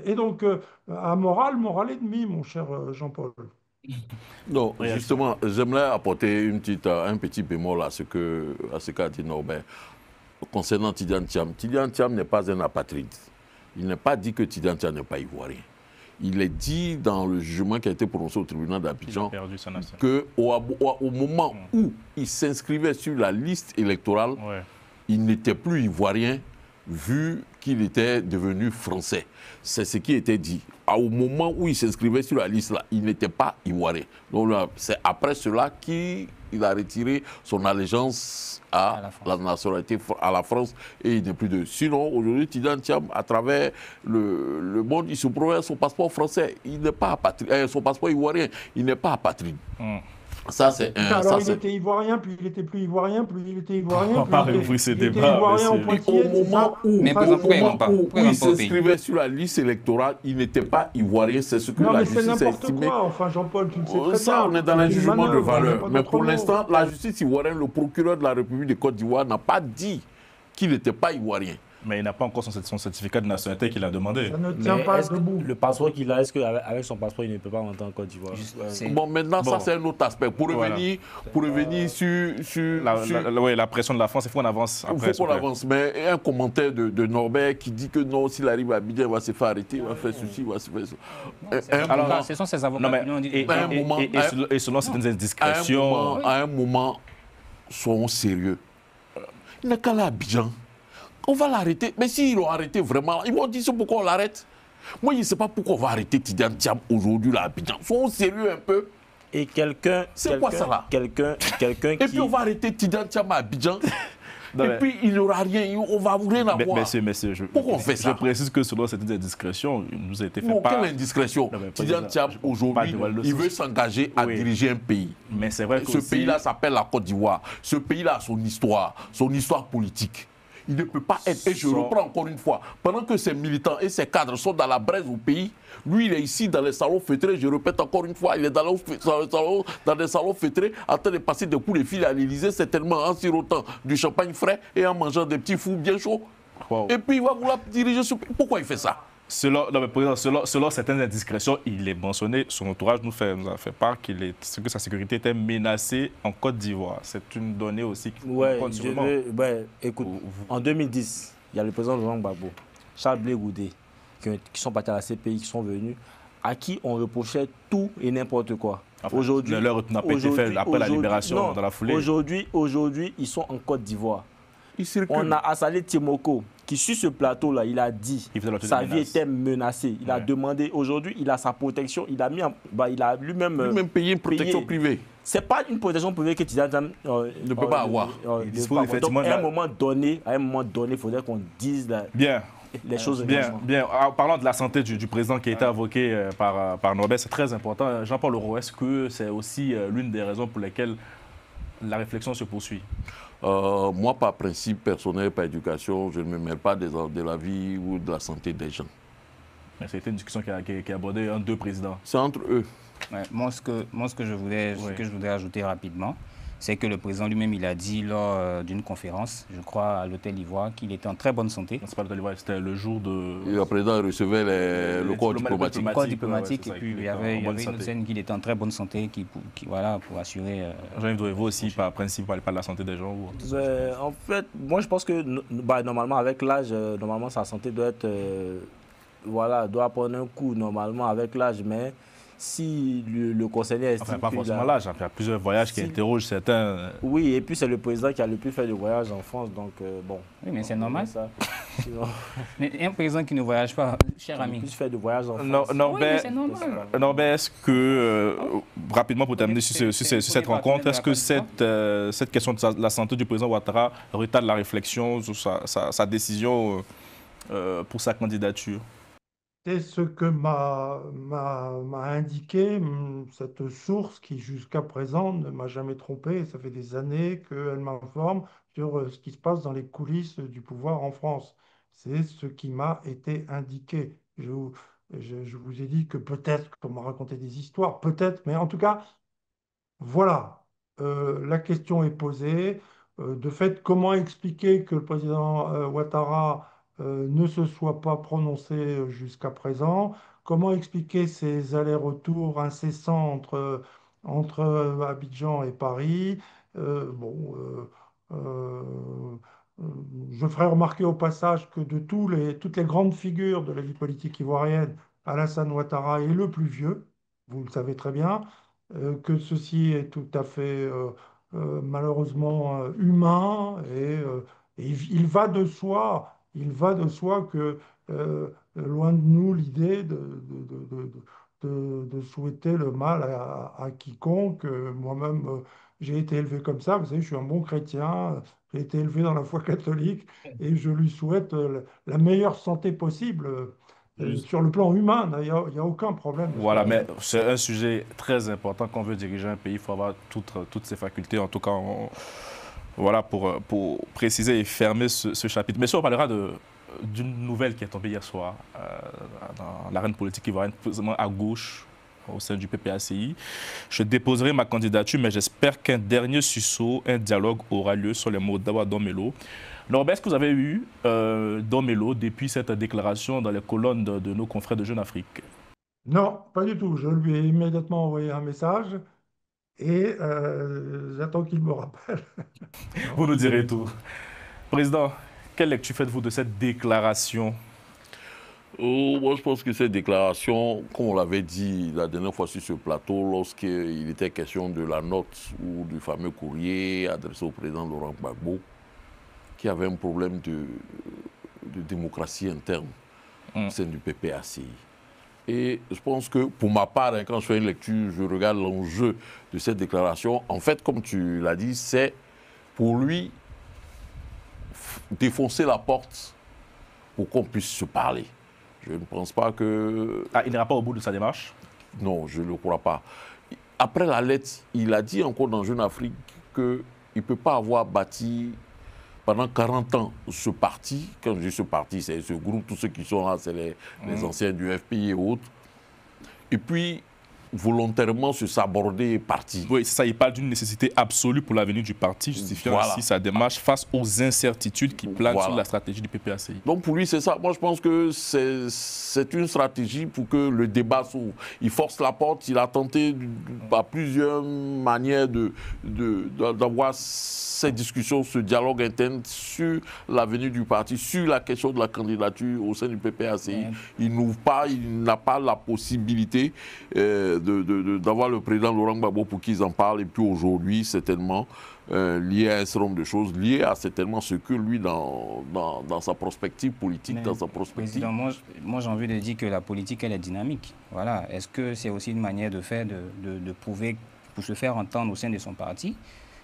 Et donc, à morale ennemi, mon cher Jean-Paul. Non, Réaction. justement, j'aimerais apporter un petit bémol à ce qu'a dit Norbert. Concernant Tidiane Thiam, Tidiane Thiam n'est pas un apatride. Il n'est pas dit que Tidiane Thiam n'est pas ivoirien. Il est dit dans le jugement qui a été prononcé au tribunal Il a d'Abidjan perdu sa nation. qu'au moment où il s'inscrivait sur la liste électorale, Ouais. il n'était plus ivoirien vu qu'il était devenu français. C'est ce qui était dit. Au moment où il s'inscrivait sur la liste, là, il n'était pas ivoirien. Donc c'est après cela qu'il a retiré son allégeance à la nationalité, à la France, et il n'est plus de... Sinon, aujourd'hui, Tidiane Thiam, à travers le monde, il se provient son passeport français. Il n'est pas apatride, son passeport ivoirien, il n'est pas apatride. Ça, c'est un... Alors, il était ivoirien, puis il était plus ivoirien, puis il était ivoirien, On va pas rouvrir ce débat, ivoirien au monsieur. Poitiers, Au c'est moment ça? où, Mais Ça, pourquoi c'est- il rentre pas? Pourquoi il il rentre pas au pays? s'inscrivait sur la liste électorale, il n'était pas ivoirien. C'est ce que Non, la mais c'est justice a n'importe estimé. quoi. Enfin, Jean-Paul, tu le sais très bien. Ça, on est dans un C'est une jugement de manœuvre, il n'y a valeur. pas Mais d'autre pour mot. l'instant, la justice ivoirienne, le procureur de la République de Côte d'Ivoire n'a pas dit qu'il n'était pas ivoirien. Mais il n'a pas encore son certificat de nationalité qu'il a demandé. Ça ne tient pas est-ce que debout. le passeport qu'il a, est-ce qu'avec son passeport, il ne peut pas rentrer en Côte d'Ivoire? C'est- Bon, maintenant, Bon. ça, c'est un autre aspect. Pour Voilà. revenir sur Ouais, la pression de la France, il faut qu'on avance il après. faut qu'on avance. Mais un commentaire de Norbert qui dit que non, s'il arrive à Abidjan, il va se faire arrêter, il va faire ceci, il va se faire ça. Alors, ce sont ces avocats Non, mais, qui l'ont dit. et selon certaines indiscrétions, À un moment, soyons sérieux. Il n'a qu'à aller à Abidjan. On va l'arrêter. Mais s'ils l'ont arrêté vraiment, ils vont dire c'est pourquoi on l'arrête. Moi, je ne sais pas pourquoi on va arrêter Tidiane Thiam aujourd'hui là, à Abidjan. Soyons sérieux un peu. Et quelqu'un. C'est quoi ça, là? Quelqu'un Et puis on va arrêter Tidiane Thiam à Abidjan. Non, Et mais- puis il n'aura rien. On va rien avoir. Messieurs, Pourquoi on fait ça? Je précise que selon certaines indiscrétions, il nous a été fait Non, part. quelle indiscrétion. Non, mais Tidiane président, Thiam, je peux pas aujourd'hui, dévoiler le il sens. veut s'engager à Oui. diriger un pays. Mais c'est vrai que Ce pays-là s'appelle la Côte d'Ivoire. Ce pays-là a son histoire politique. Il ne peut pas être, et je reprends encore une fois, pendant que ses militants et ses cadres sont dans la braise au pays, lui il est ici dans les salons feutrés, je répète encore une fois, il est dans des salons feutrés en train de passer des coups de fil à l'Élysée, certainement en sirotant du champagne frais et en mangeant des petits fous bien chauds. Wow. Et puis il va vouloir diriger ce pays. Pourquoi il fait ça? Non, mais président, selon certaines indiscrétions, il est mentionné, son entourage nous a fait part que sa sécurité était menacée en Côte d'Ivoire. C'est une donnée aussi qui Ouais, compte sûrement. écoute, en 2010, il y a le président Laurent Gbagbo, Charles Blé Goudé, qui sont partis à la CPI, qui sont venus, à qui on reprochait tout et n'importe quoi. Enfin, Aujourd'hui, leur n'a pas été fait après la libération non, dans la foulée. Aujourd'hui, ils sont en Côte d'Ivoire. Il circule. On a Assalé Timoko, qui sur ce plateau-là, il a dit Il faisait l'objet de sa vie menaces. était menacée. Il a Ouais. demandé, aujourd'hui, il a sa protection, il a mis, il a lui-même Lui-même payer une protection payé. privée. C'est pas une protection privée que Tidiane Thiam Ne peut pas avoir. Il dispose effectivement Donc, de à un moment donné, il faudrait qu'on dise Bien, les choses Bien, avancent. bien. En parlant de la santé du président qui a été invoqué par Norbert, c'est très important. Jean-Paul Leroux, est-ce que c'est aussi l'une des raisons pour lesquelles la réflexion se poursuit? Moi, par principe personnel, par éducation, je ne me mêle pas de la vie ou de la santé des gens. Mais c'était une discussion qui a abordé deux présidents. C'est entre eux. Ouais, ce que je voulais ajouter rapidement, c'est que le président lui-même, il a dit lors d'une conférence, je crois à l'hôtel Ivoire, qu'il était en très bonne santé. C'est pas l'hôtel Ivoire, c'était le jour de... Et le président recevait le corps diplomatique. Le corps diplomatique, ouais, et puis il y avait une scène qu'il était en très bonne santé, voilà, pour assurer... Jean-Yves Drouet, vous aussi, par principe, vous ne parlez pas de la santé des gens ou... En fait, moi je pense que normalement avec l'âge, normalement sa santé doit être, doit prendre un coup normalement avec l'âge, mais si le conseiller estime enfin, pas forcément l'âge, il y a plusieurs voyages qui interrogent certains. Oui, et puis c'est le président qui a le plus fait de voyages en France, donc bon. Oui, mais c'est normal. Ça. Sinon... Mais un président qui ne voyage pas, cher ami. Il a le plus fait de voyages en France. Norbert, c'est normal. Norbert, est-ce que, rapidement pour terminer sur cette rencontre, est-ce que cette question de la santé du président Ouattara retarde la réflexion sur sa décision pour sa candidature? C'est ce que m'a indiqué cette source qui, jusqu'à présent, ne m'a jamais trompé. Ça fait des années qu'elle m'informe sur ce qui se passe dans les coulisses du pouvoir en France. C'est ce qui m'a été indiqué. Je vous ai dit que peut-être qu'on m'a raconté des histoires, peut-être, mais en tout cas, voilà, la question est posée. De fait, comment expliquer que le président Ouattara ne se soit pas prononcé jusqu'à présent? Comment expliquer ces allers-retours incessants entre Abidjan et Paris? Bon, euh, je ferai remarquer au passage que de toutes les grandes figures de la vie politique ivoirienne, Alassane Ouattara est le plus vieux, vous le savez très bien, que ceci est tout à fait malheureusement humain et il va de soi que loin de nous l'idée de souhaiter le mal à quiconque. Moi-même, j'ai été élevé comme ça, vous savez, je suis un bon chrétien, j'ai été élevé dans la foi catholique et je lui souhaite la meilleure santé possible. Sur le plan humain, il n'y a aucun problème. Voilà, mais c'est un sujet très important. Quand on veut diriger un pays, il faut avoir toutes ses facultés. En tout cas, voilà, pour préciser et fermer ce chapitre. Mais si on parlera d'une nouvelle qui est tombée hier soir dans l'arène politique ivoirienne, précisément à gauche, au sein du PPACI. Je déposerai ma candidature, mais j'espère qu'un dernier sursaut, un dialogue aura lieu sur les mots d'Awa Domelo. Norbert, est-ce que vous avez eu Domelo depuis cette déclaration dans les colonnes de nos confrères de Jeune Afrique? Non, pas du tout. Je lui ai immédiatement envoyé un message et j'attends qu'il me rappelle. Vous nous direz tout. Président, quelle lecture faites-vous de cette déclaration? Moi, je pense que cette déclaration, comme on l'avait dit la dernière fois sur ce plateau, lorsqu'il était question de la note ou du fameux courrier adressé au président Laurent Gbagbo, qui avait un problème de démocratie interne au sein du PPACI. Et je pense que, pour ma part, quand je fais une lecture, je regarde l'enjeu de cette déclaration. En fait, comme tu l'as dit, c'est pour lui défoncer la porte pour qu'on puisse se parler. Je ne pense pas que... Ah, il n'ira pas au bout de sa démarche? Non, je ne le crois pas. Après la lettre, il a dit encore dans Jeune Afrique qu'il ne peut pas avoir bâti pendant 40 ans ce parti. Quand je dis ce parti, c'est ce groupe, tous ceux qui sont là, c'est les anciens du FPI et autres. Et puis, volontairement se saborder et partir. Oui, ça, il parle d'une nécessité absolue pour l'avenir du parti, justifiant ainsi sa démarche face aux incertitudes qui planent sur la stratégie du PPACI. Donc pour lui, c'est ça. Moi, je pense que c'est une stratégie pour que le débat s'ouvre. Il force la porte, il a tenté à plusieurs manières d'avoir cette discussion, ce dialogue interne sur l'avenir du parti, sur la question de la candidature au sein du PPACI. Il n'ouvre pas, il n'a pas la possibilité d'avoir le président Laurent Gbagbo pour qu'ils en parlent. Et puis aujourd'hui, certainement, lié à un certain nombre de choses, lié à certainement ce que lui, dans sa prospective politique, dans sa prospective... Président, moi j'ai envie de dire que la politique, elle est dynamique. Voilà. Est-ce que c'est aussi une manière de faire, de prouver, pour se faire entendre au sein de son parti?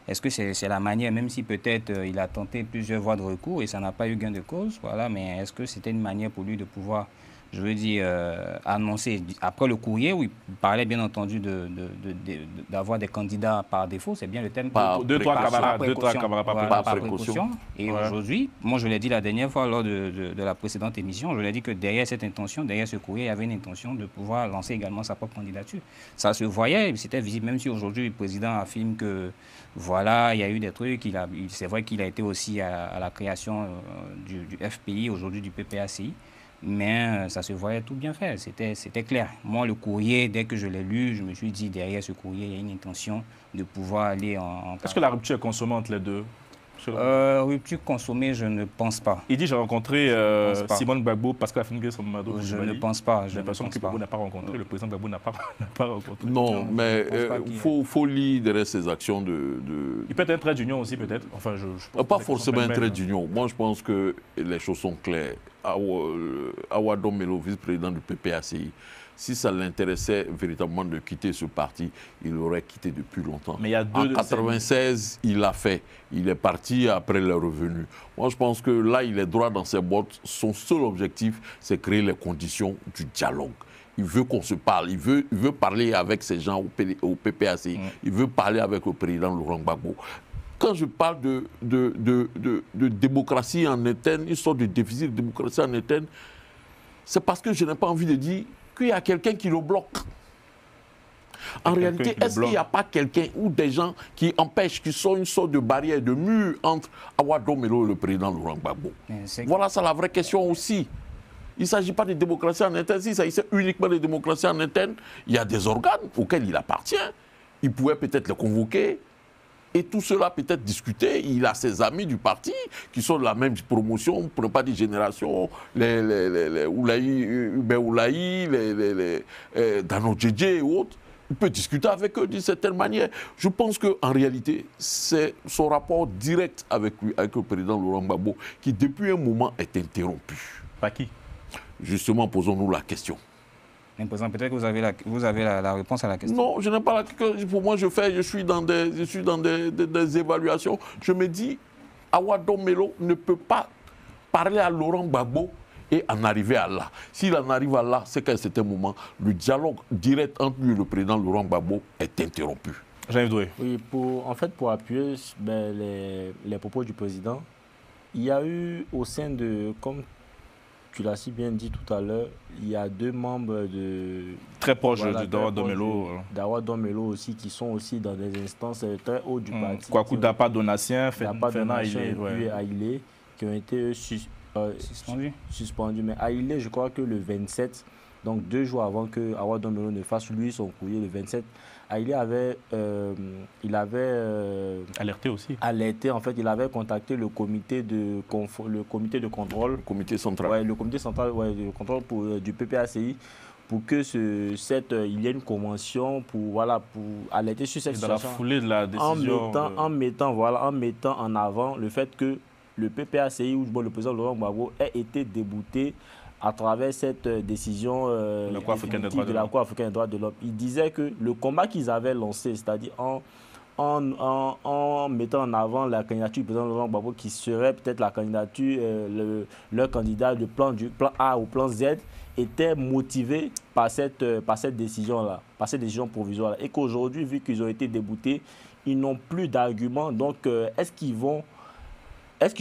Est-ce que c'est la manière, même si peut-être il a tenté plusieurs voies de recours et ça n'a pas eu gain de cause, voilà, mais est-ce que c'était une manière pour lui de pouvoir, je veux dire, annoncer, après le courrier où il parlait bien entendu d'avoir des candidats par défaut, c'est bien le thème. Deux, trois camarades par précaution. Et aujourd'hui, moi je l'ai dit la dernière fois lors de la précédente émission, je l'ai dit que derrière cette intention, derrière ce courrier, il y avait une intention de pouvoir lancer également sa propre candidature. Ça se voyait, c'était visible, même si aujourd'hui le président affirme que voilà, il y a eu des trucs, c'est vrai qu'il a été aussi à la création du FPI, aujourd'hui du PPACI. Mais ça se voyait tout bien fait, c'était clair. Moi, le courrier, dès que je l'ai lu, je me suis dit, derrière ce courrier, il y a une intention de pouvoir aller en... Est-ce que la rupture est consommée entre les deux? Rupture consommée, je ne pense pas. Il dit, j'ai rencontré Simone Gbagbo, Pascal Affingué, Sommado. Je ne pense pas. J'ai l'impression que Gbagbo n'a pas rencontré, le président Gbagbo n'a pas rencontré. Non, mais il faut lire derrière ces actions de... Il peut être un trait d'union aussi, peut-être. Enfin, pas forcément un trait d'union. Moi, je pense que les choses sont claires. Awa Domelo, vice-président du PPACI, si ça l'intéressait véritablement de quitter ce parti, il l'aurait quitté depuis longtemps. Mais il y a en 1996, il l'a fait. Il est parti après le revenu. Moi, je pense que là, il est droit dans ses bottes. Son seul objectif, c'est créer les conditions du dialogue. Il veut qu'on se parle. Il veut parler avec ces gens au PPACI. Il veut parler avec le président Laurent Gbagbo. Quand je parle de démocratie en interne, une sorte de déficit de démocratie en interne, c'est parce que je n'ai pas envie de dire qu'il y a quelqu'un qui le bloque. En réalité, est-ce qu'il n'y a pas quelqu'un ou des gens qui empêchent, qui sont une sorte de barrière, de mur entre Awa Domelo et le président Laurent Gbagbo? Voilà ça la vraie question aussi. Il ne s'agit pas de démocratie en interne. S'il s'agissait uniquement de démocratie en interne, il y a des organes auxquels il appartient. Il pourrait peut-être les convoquer. Et tout cela peut-être discuter. Il a ses amis du parti qui sont de la même promotion, pour ne pas dire génération, les Oulaï, Dano Djedje et autres. Il peut discuter avec eux d'une certaine manière. Je pense qu'en réalité, c'est son rapport direct avec lui, avec le président Laurent Gbagbo, qui depuis un moment est interrompu. Par qui? Justement, posons-nous la question. Peut-être que vous avez la réponse à la question. Non, je n'ai pas la question. Pour moi, je suis dans des évaluations. Je me dis, Awa Domelo ne peut pas parler à Laurent Gbagbo et en arriver à là. S'il en arrive à là, c'est qu'à un certain moment, le dialogue direct entre lui et le président Laurent Gbagbo est interrompu. Jean-Yves Doué. Oui, pour appuyer les propos du président, il y a eu au sein de... Comme tu l'as si bien dit tout à l'heure, il y a deux membres très proches d'Awa Domelo. D'Awa Domelo aussi, qui sont aussi dans des instances très hautes du parti. Kwaku Dapa Donatien, Fernand Aïlé, qui ont été suspendus. Mais Aïlé, je crois que le 27, donc 2 jours avant que Awa Domelo ne fasse lui son courrier, le 27, Aïlé avait alerté aussi. Alerté, en fait, il avait contacté le comité de contrôle. Le comité central. Ouais, le comité central de contrôle du PPACI pour que il y ait une convention pour alerter sur cette situation. Dans la foulée de la décision. En mettant en avant le fait que le PPACI, ou le président Laurent Gbagbo, ait été débouté à travers cette décision de la Cour africaine des droits de l'homme. Il disait que le combat qu'ils avaient lancé, c'est-à-dire en mettant en avant la candidature du président Laurent Gbagbo, qui serait peut-être la candidature, leur candidat du plan A au plan Z, était motivé par cette décision-là, par cette décision provisoire-là. Et qu'aujourd'hui, vu qu'ils ont été déboutés, ils n'ont plus d'arguments. Donc, est-ce qu'ils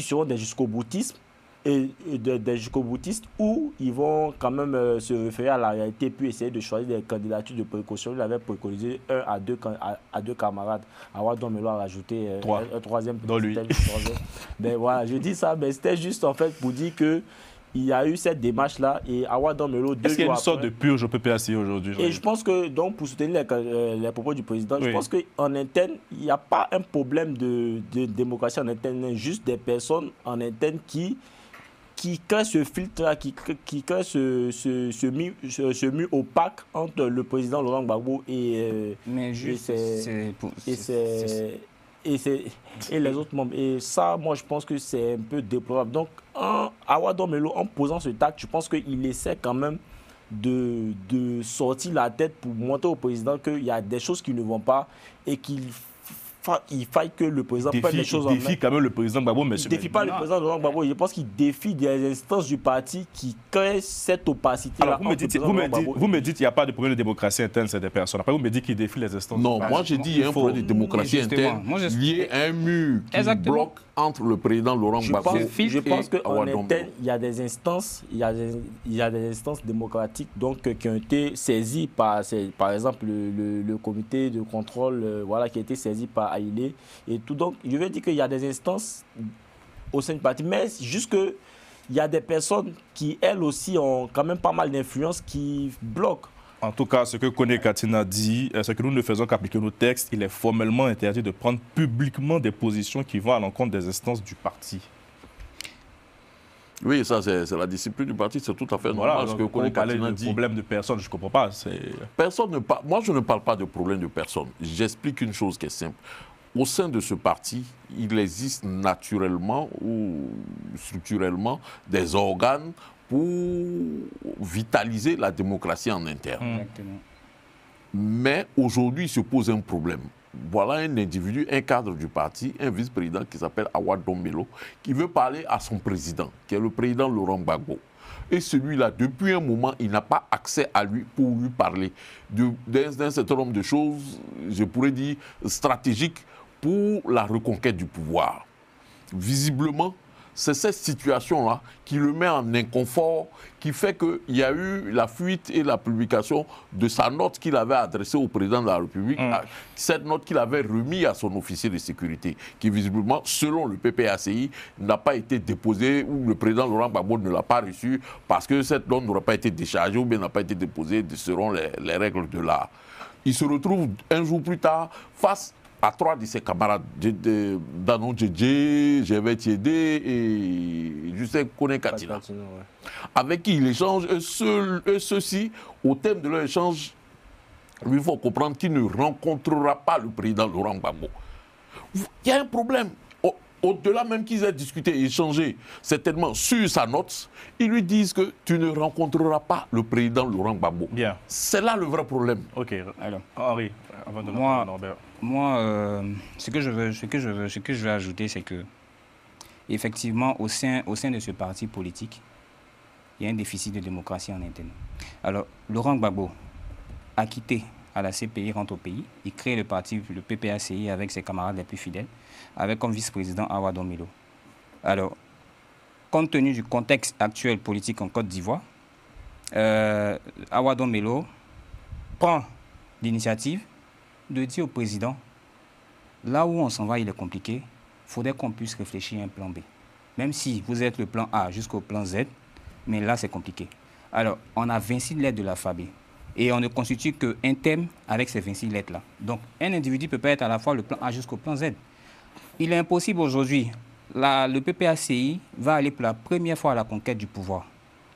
seront des jusqu'au-boutistes des jusqu'au-boutistes, ou ils vont quand même se référer à la réalité puis essayer de choisir des candidatures de précaution? Il avait préconisé 1 à 2 camarades. Awa Domelo a rajouté un troisième. Ben voilà, je dis ça, mais c'était juste en fait pour dire que il y a eu cette démarche-là et Awa Domelo... Est-ce qu'il y a une sorte de purge au PPACI aujourd'hui? Et je pense que, donc, pour soutenir les propos du président, je pense qu'en interne, il n'y a pas un problème de démocratie en interne, juste des personnes en interne qui crée ce filtre-là, qui crée ce mur opaque entre le président Laurent Gbagbo et les autres membres. Et ça, moi, je pense que c'est un peu déplorable. Donc, Awa Domelo, en posant ce acte, je pense qu'il essaie quand même de sortir la tête pour montrer au président qu'il y a des choses qui ne vont pas et qu'il faille que le président prenne les choses en main. Il défie quand même le président Gbagbo, mais il ne défie pas le président Laurent Gbagbo. Je pense qu'il défie des instances du parti qui créent cette opacité-là. Vous me dites qu'il n'y a pas de problème de démocratie interne, c'est des personnes. Après, vous me dites qu'il défie les instances. Non, moi j'ai dit qu'il y a un problème de démocratie interne lié à un mur qui bloque entre le président Laurent Gbagbo et je pense qu'en Awa interne, il y a des instances, il y a des instances démocratiques donc, qui ont été saisies par exemple, le comité de contrôle voilà, qui a été saisi par Haïlé et tout. Donc, je veux dire qu'il y a des instances au sein du parti, mais jusque il y a des personnes qui, elles aussi, ont quand même pas mal d'influence qui bloquent. En tout cas, ce que Kone Katina dit, c'est que nous ne faisons qu'appliquer nos textes. Il est formellement interdit de prendre publiquement des positions qui vont à l'encontre des instances du parti. Oui, ça, c'est la discipline du parti, c'est tout à fait normal. Voilà, ce que Kone Katina dit. Problème de personne, je ne comprends pas. Moi, je ne parle pas de problème de personne. J'explique une chose qui est simple. Au sein de ce parti, il existe naturellement ou structurellement des organes pour vitaliser la démocratie en interne. Exactement. Mais aujourd'hui, il se pose un problème. Voilà un individu, un cadre du parti, un vice-président qui s'appelle Awa Dombelo, qui veut parler à son président, qui est le président Laurent Gbagbo. Et celui-là, depuis un moment, il n'a pas accès à lui pour lui parler d'un certain nombre de choses, je pourrais dire, stratégiques pour la reconquête du pouvoir. Visiblement, c'est cette situation-là qui le met en inconfort, qui fait qu'il y a eu la fuite et la publication de sa note qu'il avait adressée au président de la République, cette note qu'il avait remise à son officier de sécurité, qui visiblement, selon le PPACI, n'a pas été déposée, ou le président Laurent Gbagbo ne l'a pas reçue, parce que cette note n'aurait pas été déchargée ou bien n'a pas été déposée selon les règles de l'art. Il se retrouve un jour plus tard face à trois de ses camarades, Danon Djedje, Gervais Tiédé et Justin Kone Katina, avec qui il échange, et ceux-ci, au thème de leur échange, il faut comprendre qu'il ne rencontrera pas le président Laurent Gbagbo. Il y a un problème. Au-delà même qu'ils aient discuté et échangé certainement sur sa note, ils lui disent que tu ne rencontreras pas le président Laurent Gbagbo. Bien. C'est là le vrai problème. Ok. Alors, Henri, avant de moi, ce que je veux ajouter, c'est que effectivement, au sein de ce parti politique, il y a un déficit de démocratie en interne. Alors, Laurent Gbagbo a quitté à la CPI, rentre au pays, il crée le parti, le PPACI avec ses camarades les plus fidèles, avec comme vice-président Awa Dombelo. Alors, compte tenu du contexte actuel politique en Côte d'Ivoire, Awa Dombelo prend l'initiative de dire au président, là où on s'en va, il est compliqué, il faudrait qu'on puisse réfléchir à un plan B. Même si vous êtes le plan A jusqu'au plan Z, mais là, c'est compliqué. Alors, on a 26 lettres de l'alphabet. Et on ne constitue qu'un thème avec ces 26 lettres-là. Donc, un individu peut pas être à la fois le plan A jusqu'au plan Z. Il est impossible aujourd'hui. Le PPACI va aller pour la première fois à la conquête du pouvoir.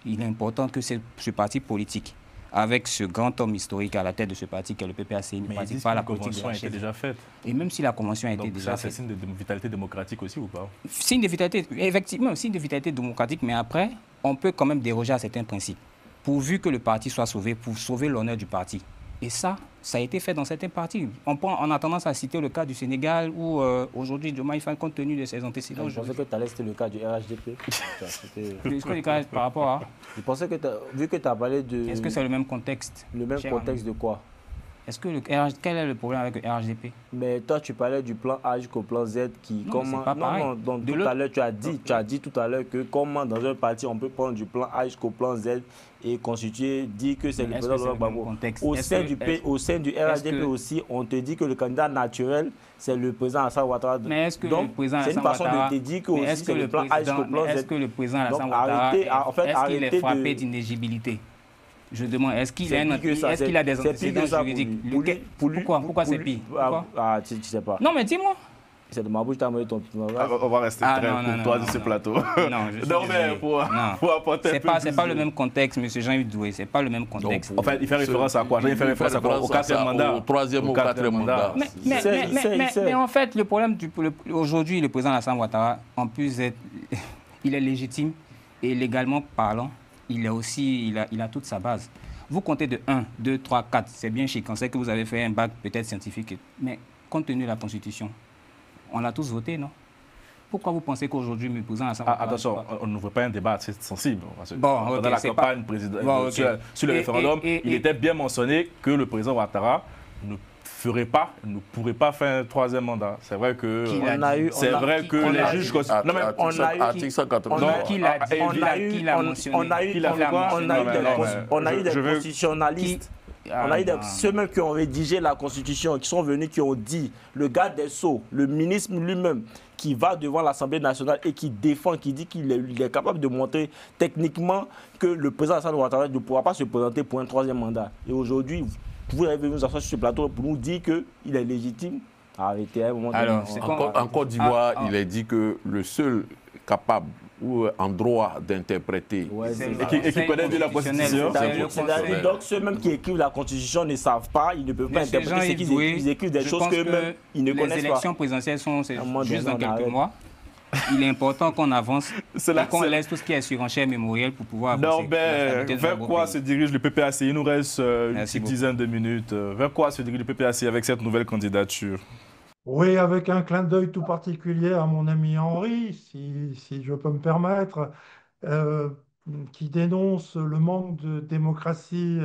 Il est important que ce parti politique, avec ce grand homme historique à la tête de ce parti, qui est le PPACI, ne pratique pas la politique de la convention a été déjà faite. Et même si la convention a été déjà faite. C'est signe de vitalité démocratique aussi ou pas? Signe de vitalité, effectivement, signe de vitalité démocratique, mais après, on peut quand même déroger à certains principes, pourvu que le parti soit sauvé, pour sauver l'honneur du parti. Et ça a été fait dans certains partis. On a tendance à citer le cas du Sénégal, où aujourd'hui, Diomaye Faye, compte tenu de ses antécédents... Je pensais que tu allais citer le cas du RHDP. Par rapport à... Je pensais que, vu que tu as parlé de... Est-ce que c'est le même contexte? Le même contexte de quoi? Quel est le problème avec le RHDP? Mais toi, tu parlais du plan A jusqu'au plan Z qui... Non, c'est pas pareil. Non, tout à l'heure, tu as dit tout à l'heure que comment dans un parti, on peut prendre du plan A jusqu'au plan Z et constituer, dire que c'est le président Laurent Gbagbo. Au sein du RHDP aussi, on te dit que le candidat naturel, c'est le président Alassane Ouattara. Mais est-ce que le président c'est une façon de te dire que aussi c'est le plan A jusqu'au plan Z. Est-ce que le président Alassane Ouattara est frappé d'inéligibilité? Je demande, est-ce qu'il a des antécédents juridiques? Pourquoi c'est pire? Tu ne sais pas. Non, mais dis-moi. C'est de ma bouche, tu as mis ton... On va rester très courtois de ce plateau. Non, mais pour apporter c'est pas le même contexte, M. Jean-Yves Doué, c'est pas le même contexte. En fait, il fait référence à quoi? Il fait référence à quoi? Au quatrième mandat. Au troisième ou quatrième mandat. Mais en fait, le problème, aujourd'hui, le président Alassane Ouattara, en plus, il est légitime et légalement parlant, il a toute sa base. Vous comptez de 1, 2, 3, 4, c'est bien chic. On sait que vous avez fait un bac peut-être scientifique, mais compte tenu de la Constitution, on l'a tous voté, non? Pourquoi vous pensez qu'aujourd'hui, le président Alassane Ouattara... Attention, on n'ouvre pas un débat assez sensible. Bon, pendant la campagne présidentielle, sur le référendum, il était bien mentionné que le président Ouattara ne pourrait pas faire un troisième mandat. C'est vrai que les juges... Non, mais on a eu... On a eu des constitutionnalistes. On a eu ceux mêmes qui ont rédigé la Constitution, qui sont venus, qui ont dit, le garde des Sceaux, le ministre lui-même, qui va devant l'Assemblée nationale et qui défend, qui dit qu'il est capable de montrer techniquement que le président Alassane Ouattara ne pourra pas se présenter pour un troisième mandat. Et aujourd'hui, vous allez venir nous asseoir sur ce plateau pour nous dire qu'il est légitime. Arrêtez à un moment donné. En Côte d'Ivoire, il est dit que le seul capable ou en droit d'interpréter et qui connaît bien la Constitution. Donc ceux même qui écrivent la Constitution ne savent pas, ils ne peuvent pas interpréter ce qu'ils écrivent. Ils écrivent des choses qu'eux-mêmes, ils ne connaissent pas. Les élections présidentielles sont juste dans quelques mois. Il est important qu'on avance et qu'on laisse tout ce qui est surenchère mémorielle pour pouvoir avancer. Non, vers quoi se dirige le PPACI? Il nous reste une petite dizaine de minutes. Vers quoi se dirige le PPACI avec cette nouvelle candidature? Oui, avec un clin d'œil tout particulier à mon ami Henri, si je peux me permettre, euh, qui dénonce le manque de démocratie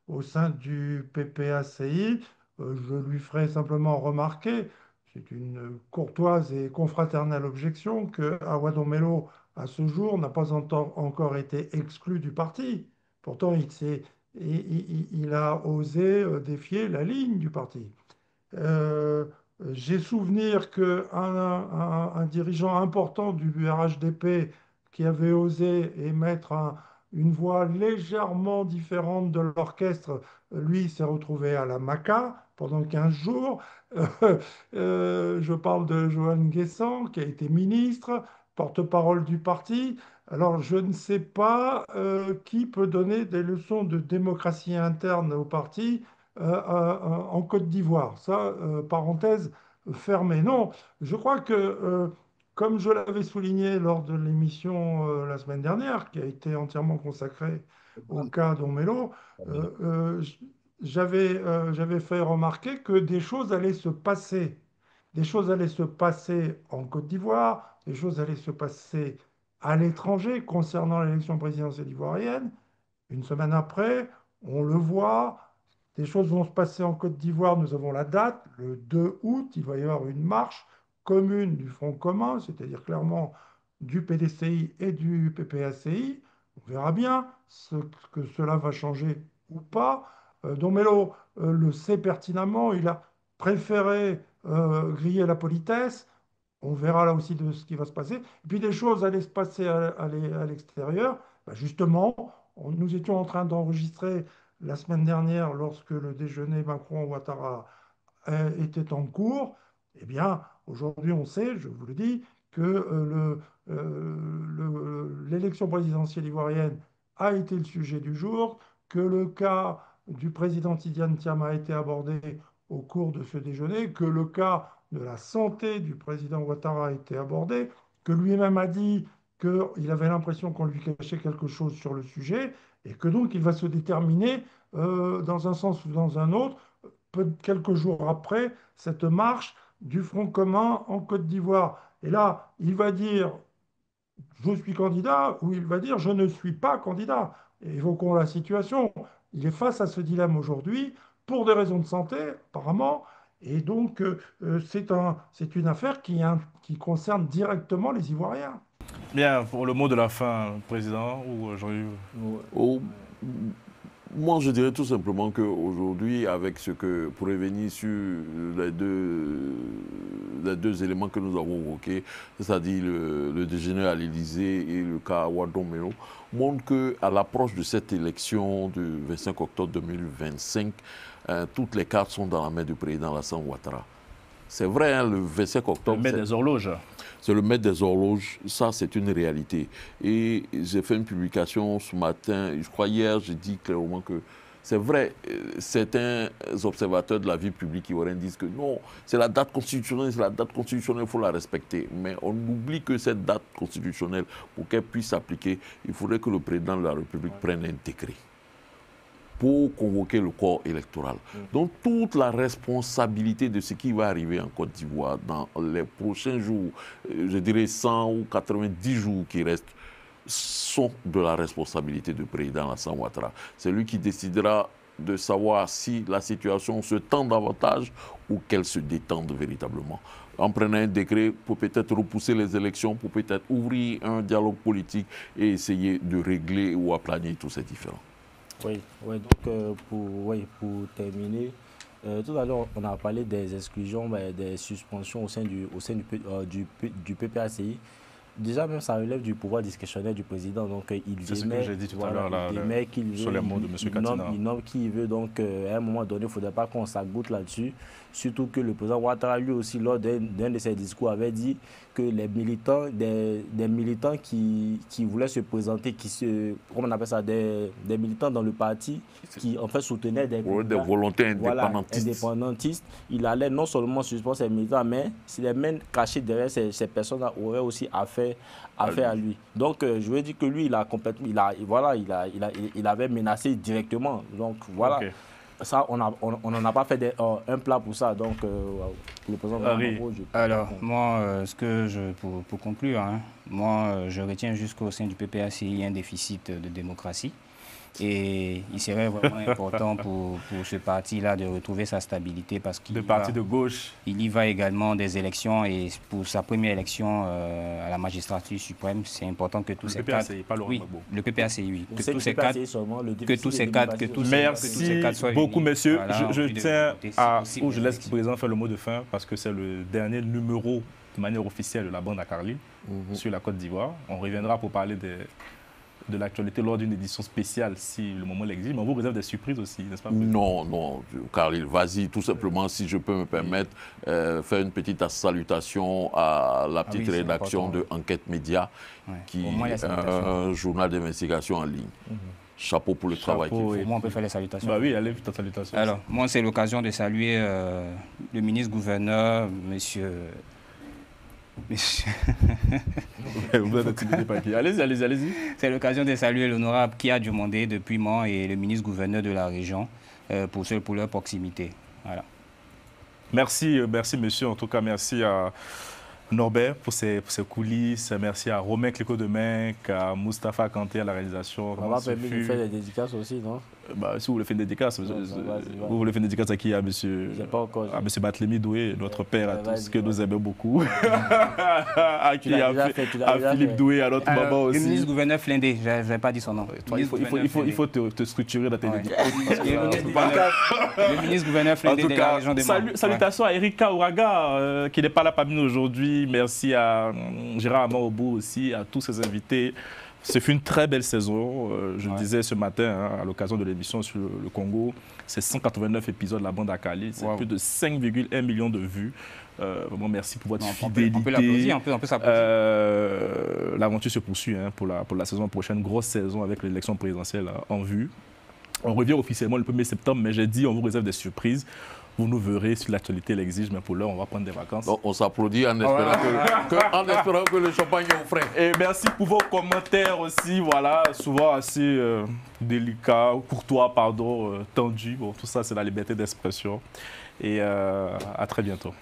au sein du PPACI. Je lui ferai simplement remarquer, c'est une courtoise et confraternelle objection, que Awadou Mello, à ce jour, n'a pas encore été exclu du parti. Pourtant, il a osé défier la ligne du parti. Euh, j'ai souvenir qu'un dirigeant important du RHDP qui avait osé émettre une voix légèrement différente de l'orchestre, lui s'est retrouvé à la Maca pendant 15 jours. Je parle de Johan Guessant, qui a été ministre, porte-parole du parti. Alors, je ne sais pas qui peut donner des leçons de démocratie interne au parti en Côte d'Ivoire. Ça, parenthèse fermée. Non, je crois que, comme je l'avais souligné lors de l'émission la semaine dernière, qui a été entièrement consacrée au cas d'Omello, j'avais fait remarquer que des choses allaient se passer. Des choses allaient se passer en Côte d'Ivoire, des choses allaient se passer à l'étranger concernant l'élection présidentielle ivoirienne. Une semaine après, on le voit, des choses vont se passer en Côte d'Ivoire. Nous avons la date, le 2 août. Il va y avoir une marche commune du Front commun, c'est-à-dire clairement du PDCI et du PPACI. On verra bien ce que cela va changer ou pas. Don Melo le sait pertinemment. Il a préféré griller la politesse. On verra là aussi de ce qui va se passer. Et puis des choses allaient se passer à l'extérieur. Ben justement, nous étions en train d'enregistrer la semaine dernière, lorsque le déjeuner Macron-Ouattara était en cours. Eh bien, aujourd'hui, on sait, je vous le dis, que l'élection présidentielle ivoirienne a été le sujet du jour, que le cas du président Tidiane Thiam a été abordé au cours de ce déjeuner, que le cas de la santé du président Ouattara a été abordé, que lui-même a dit qu'il avait l'impression qu'on lui cachait quelque chose sur le sujet, et que donc il va se déterminer dans un sens ou dans un autre, quelques jours après cette marche du Front commun en Côte d'Ivoire. Et là, il va dire je suis candidat ou il va dire je ne suis pas candidat. Et évoquons la situation. Il est face à ce dilemme aujourd'hui pour des raisons de santé, apparemment. Et donc, c'est une affaire qui concerne directement les Ivoiriens. Bien, pour le mot de la fin, Président, ou Jean-Yves? Moi, je dirais tout simplement qu'aujourd'hui, avec pour revenir sur les deux éléments que nous avons évoqués, c'est-à-dire le déjeuner à l'Élysée et le cas Awadou Mello, montrent qu'à l'approche de cette élection du 25 octobre 2025, toutes les cartes sont dans la main du président Alassane Ouattara. C'est vrai, hein, le 25 octobre... Le maître des horloges. C'est le maître des horloges, ça c'est une réalité. Et j'ai fait une publication ce matin, je crois hier, j'ai dit clairement que c'est vrai, certains observateurs de la vie publique ivoirienne disent que non, c'est la date constitutionnelle, il faut la respecter. Mais on oublie que cette date constitutionnelle, pour qu'elle puisse s'appliquer, il faudrait que le président de la République prenne un décret. pour convoquer le corps électoral. Donc toute la responsabilité de ce qui va arriver en Côte d'Ivoire dans les prochains jours, je dirais 100 ou 90 jours qui restent, sont de la responsabilité du président Alassane Ouattara. C'est lui qui décidera de savoir si la situation se tend davantage ou qu'elle se détende véritablement. En prenant un décret pour peut-être repousser les élections, pour peut-être ouvrir un dialogue politique et essayer de régler ou aplanir tous ces différends. Oui, donc pour terminer, tout à l'heure on a parlé des exclusions, des suspensions au sein du PPACI. Déjà, même ça relève du pouvoir discrétionnaire du président. Donc, c'est ce que j'ai dit tout à l'heure sur les mots de M. Katina. Il nomme qui veut. Donc, à un moment donné, il ne faudrait pas qu'on s'agoute là-dessus. Surtout que le président Ouattara, lui aussi, lors d'un de ses discours, avait dit que les militants, des militants qui voulaient se présenter, comment on appelle ça, des militants dans le parti, qui en fait soutenaient des volontés indépendantistes, il allait non seulement suspendre ces militants, mais si les mains cachées derrière ces personnes-là auraient aussi affaire à lui. Donc, je veux dire que lui, il avait menacé directement. Donc, voilà. Okay. Ça, on n'en a pas fait un plat pour ça. Donc, le président... Alors, moi, pour conclure, hein, moi, je retiens jusqu'au sein du PPACI un déficit de démocratie. Et il serait vraiment important pour ce parti-là de retrouver sa stabilité parce qu'il de gauche. Il y va également des élections et pour sa première élection à la magistrature suprême, c'est important que tous ces cadres... Le PPACI, oui. Que tous ces cadres soient beaucoup, messieurs. Voilà, je tiens à... Je laisse le président faire le mot de fin parce que c'est le dernier numéro de manière officielle de la bande à Carlyle sur la Côte d'Ivoire. On reviendra pour parler de l'actualité lors d'une édition spéciale si le moment l'exige, mais on vous réserve des surprises aussi, n'est-ce pas? Non, Carlyle, vas-y, tout simplement, si je peux me permettre, faire une petite salutation à la petite rédaction de Enquête Média, qui est un journal d'investigation en ligne. Chapeau pour le travail qu'il fait. Moi, on peut faire les salutations. Bah oui, allez, ta salutation. Alors, moi, c'est l'occasion de saluer le ministre-gouverneur, monsieur... Allez-y. C'est l'occasion de saluer l'honorable Kia Diomandé depuis Mans et le ministre-gouverneur de la région pour leur proximité. Voilà. Merci, monsieur. En tout cas, merci à Norbert pour ses coulisses. Merci à Romain Cléco-Demain, à Moustapha Kanté à la réalisation. On va permettre de faire des dédicaces aussi, non? Si vous voulez faire une dédicace, vous voulez faire une dédicace à qui? À monsieur Batlemi Doué, notre père à tous, que nous aimons beaucoup. À Philippe Doué, à notre maman aussi. Le ministre-gouverneur Flindé, je n'avais pas dit son nom. Il faut te structurer dans tes dédicaces. Le ministre-gouverneur Flindé de la région des Mans. Salutations à Eric Kaouraga, qui n'est pas là parmi nous aujourd'hui. Merci à Gérard Amaobo aussi, à tous ses invités. Ce fut une très belle saison. Je le disais ce matin à l'occasion de l'émission sur le Congo. C'est 189 épisodes de la bande à Cali. C'est plus de 5,1 millions de vues. Vraiment, merci pour votre fidélité. On peut l'applaudir, on peut s'applaudir. L'aventure se poursuit pour la saison prochaine. Grosse saison avec l'élection présidentielle en vue. On revient officiellement le 1er septembre, mais j'ai dit on vous réserve des surprises. Vous nous verrez si l'actualité l'exige, mais pour l'heure, on va prendre des vacances. Donc, on s'applaudit en espérant que le champagne est au frais. Et merci pour vos commentaires aussi, voilà, souvent assez délicats, courtois, tendus. Bon, tout ça, c'est la liberté d'expression. Et à très bientôt.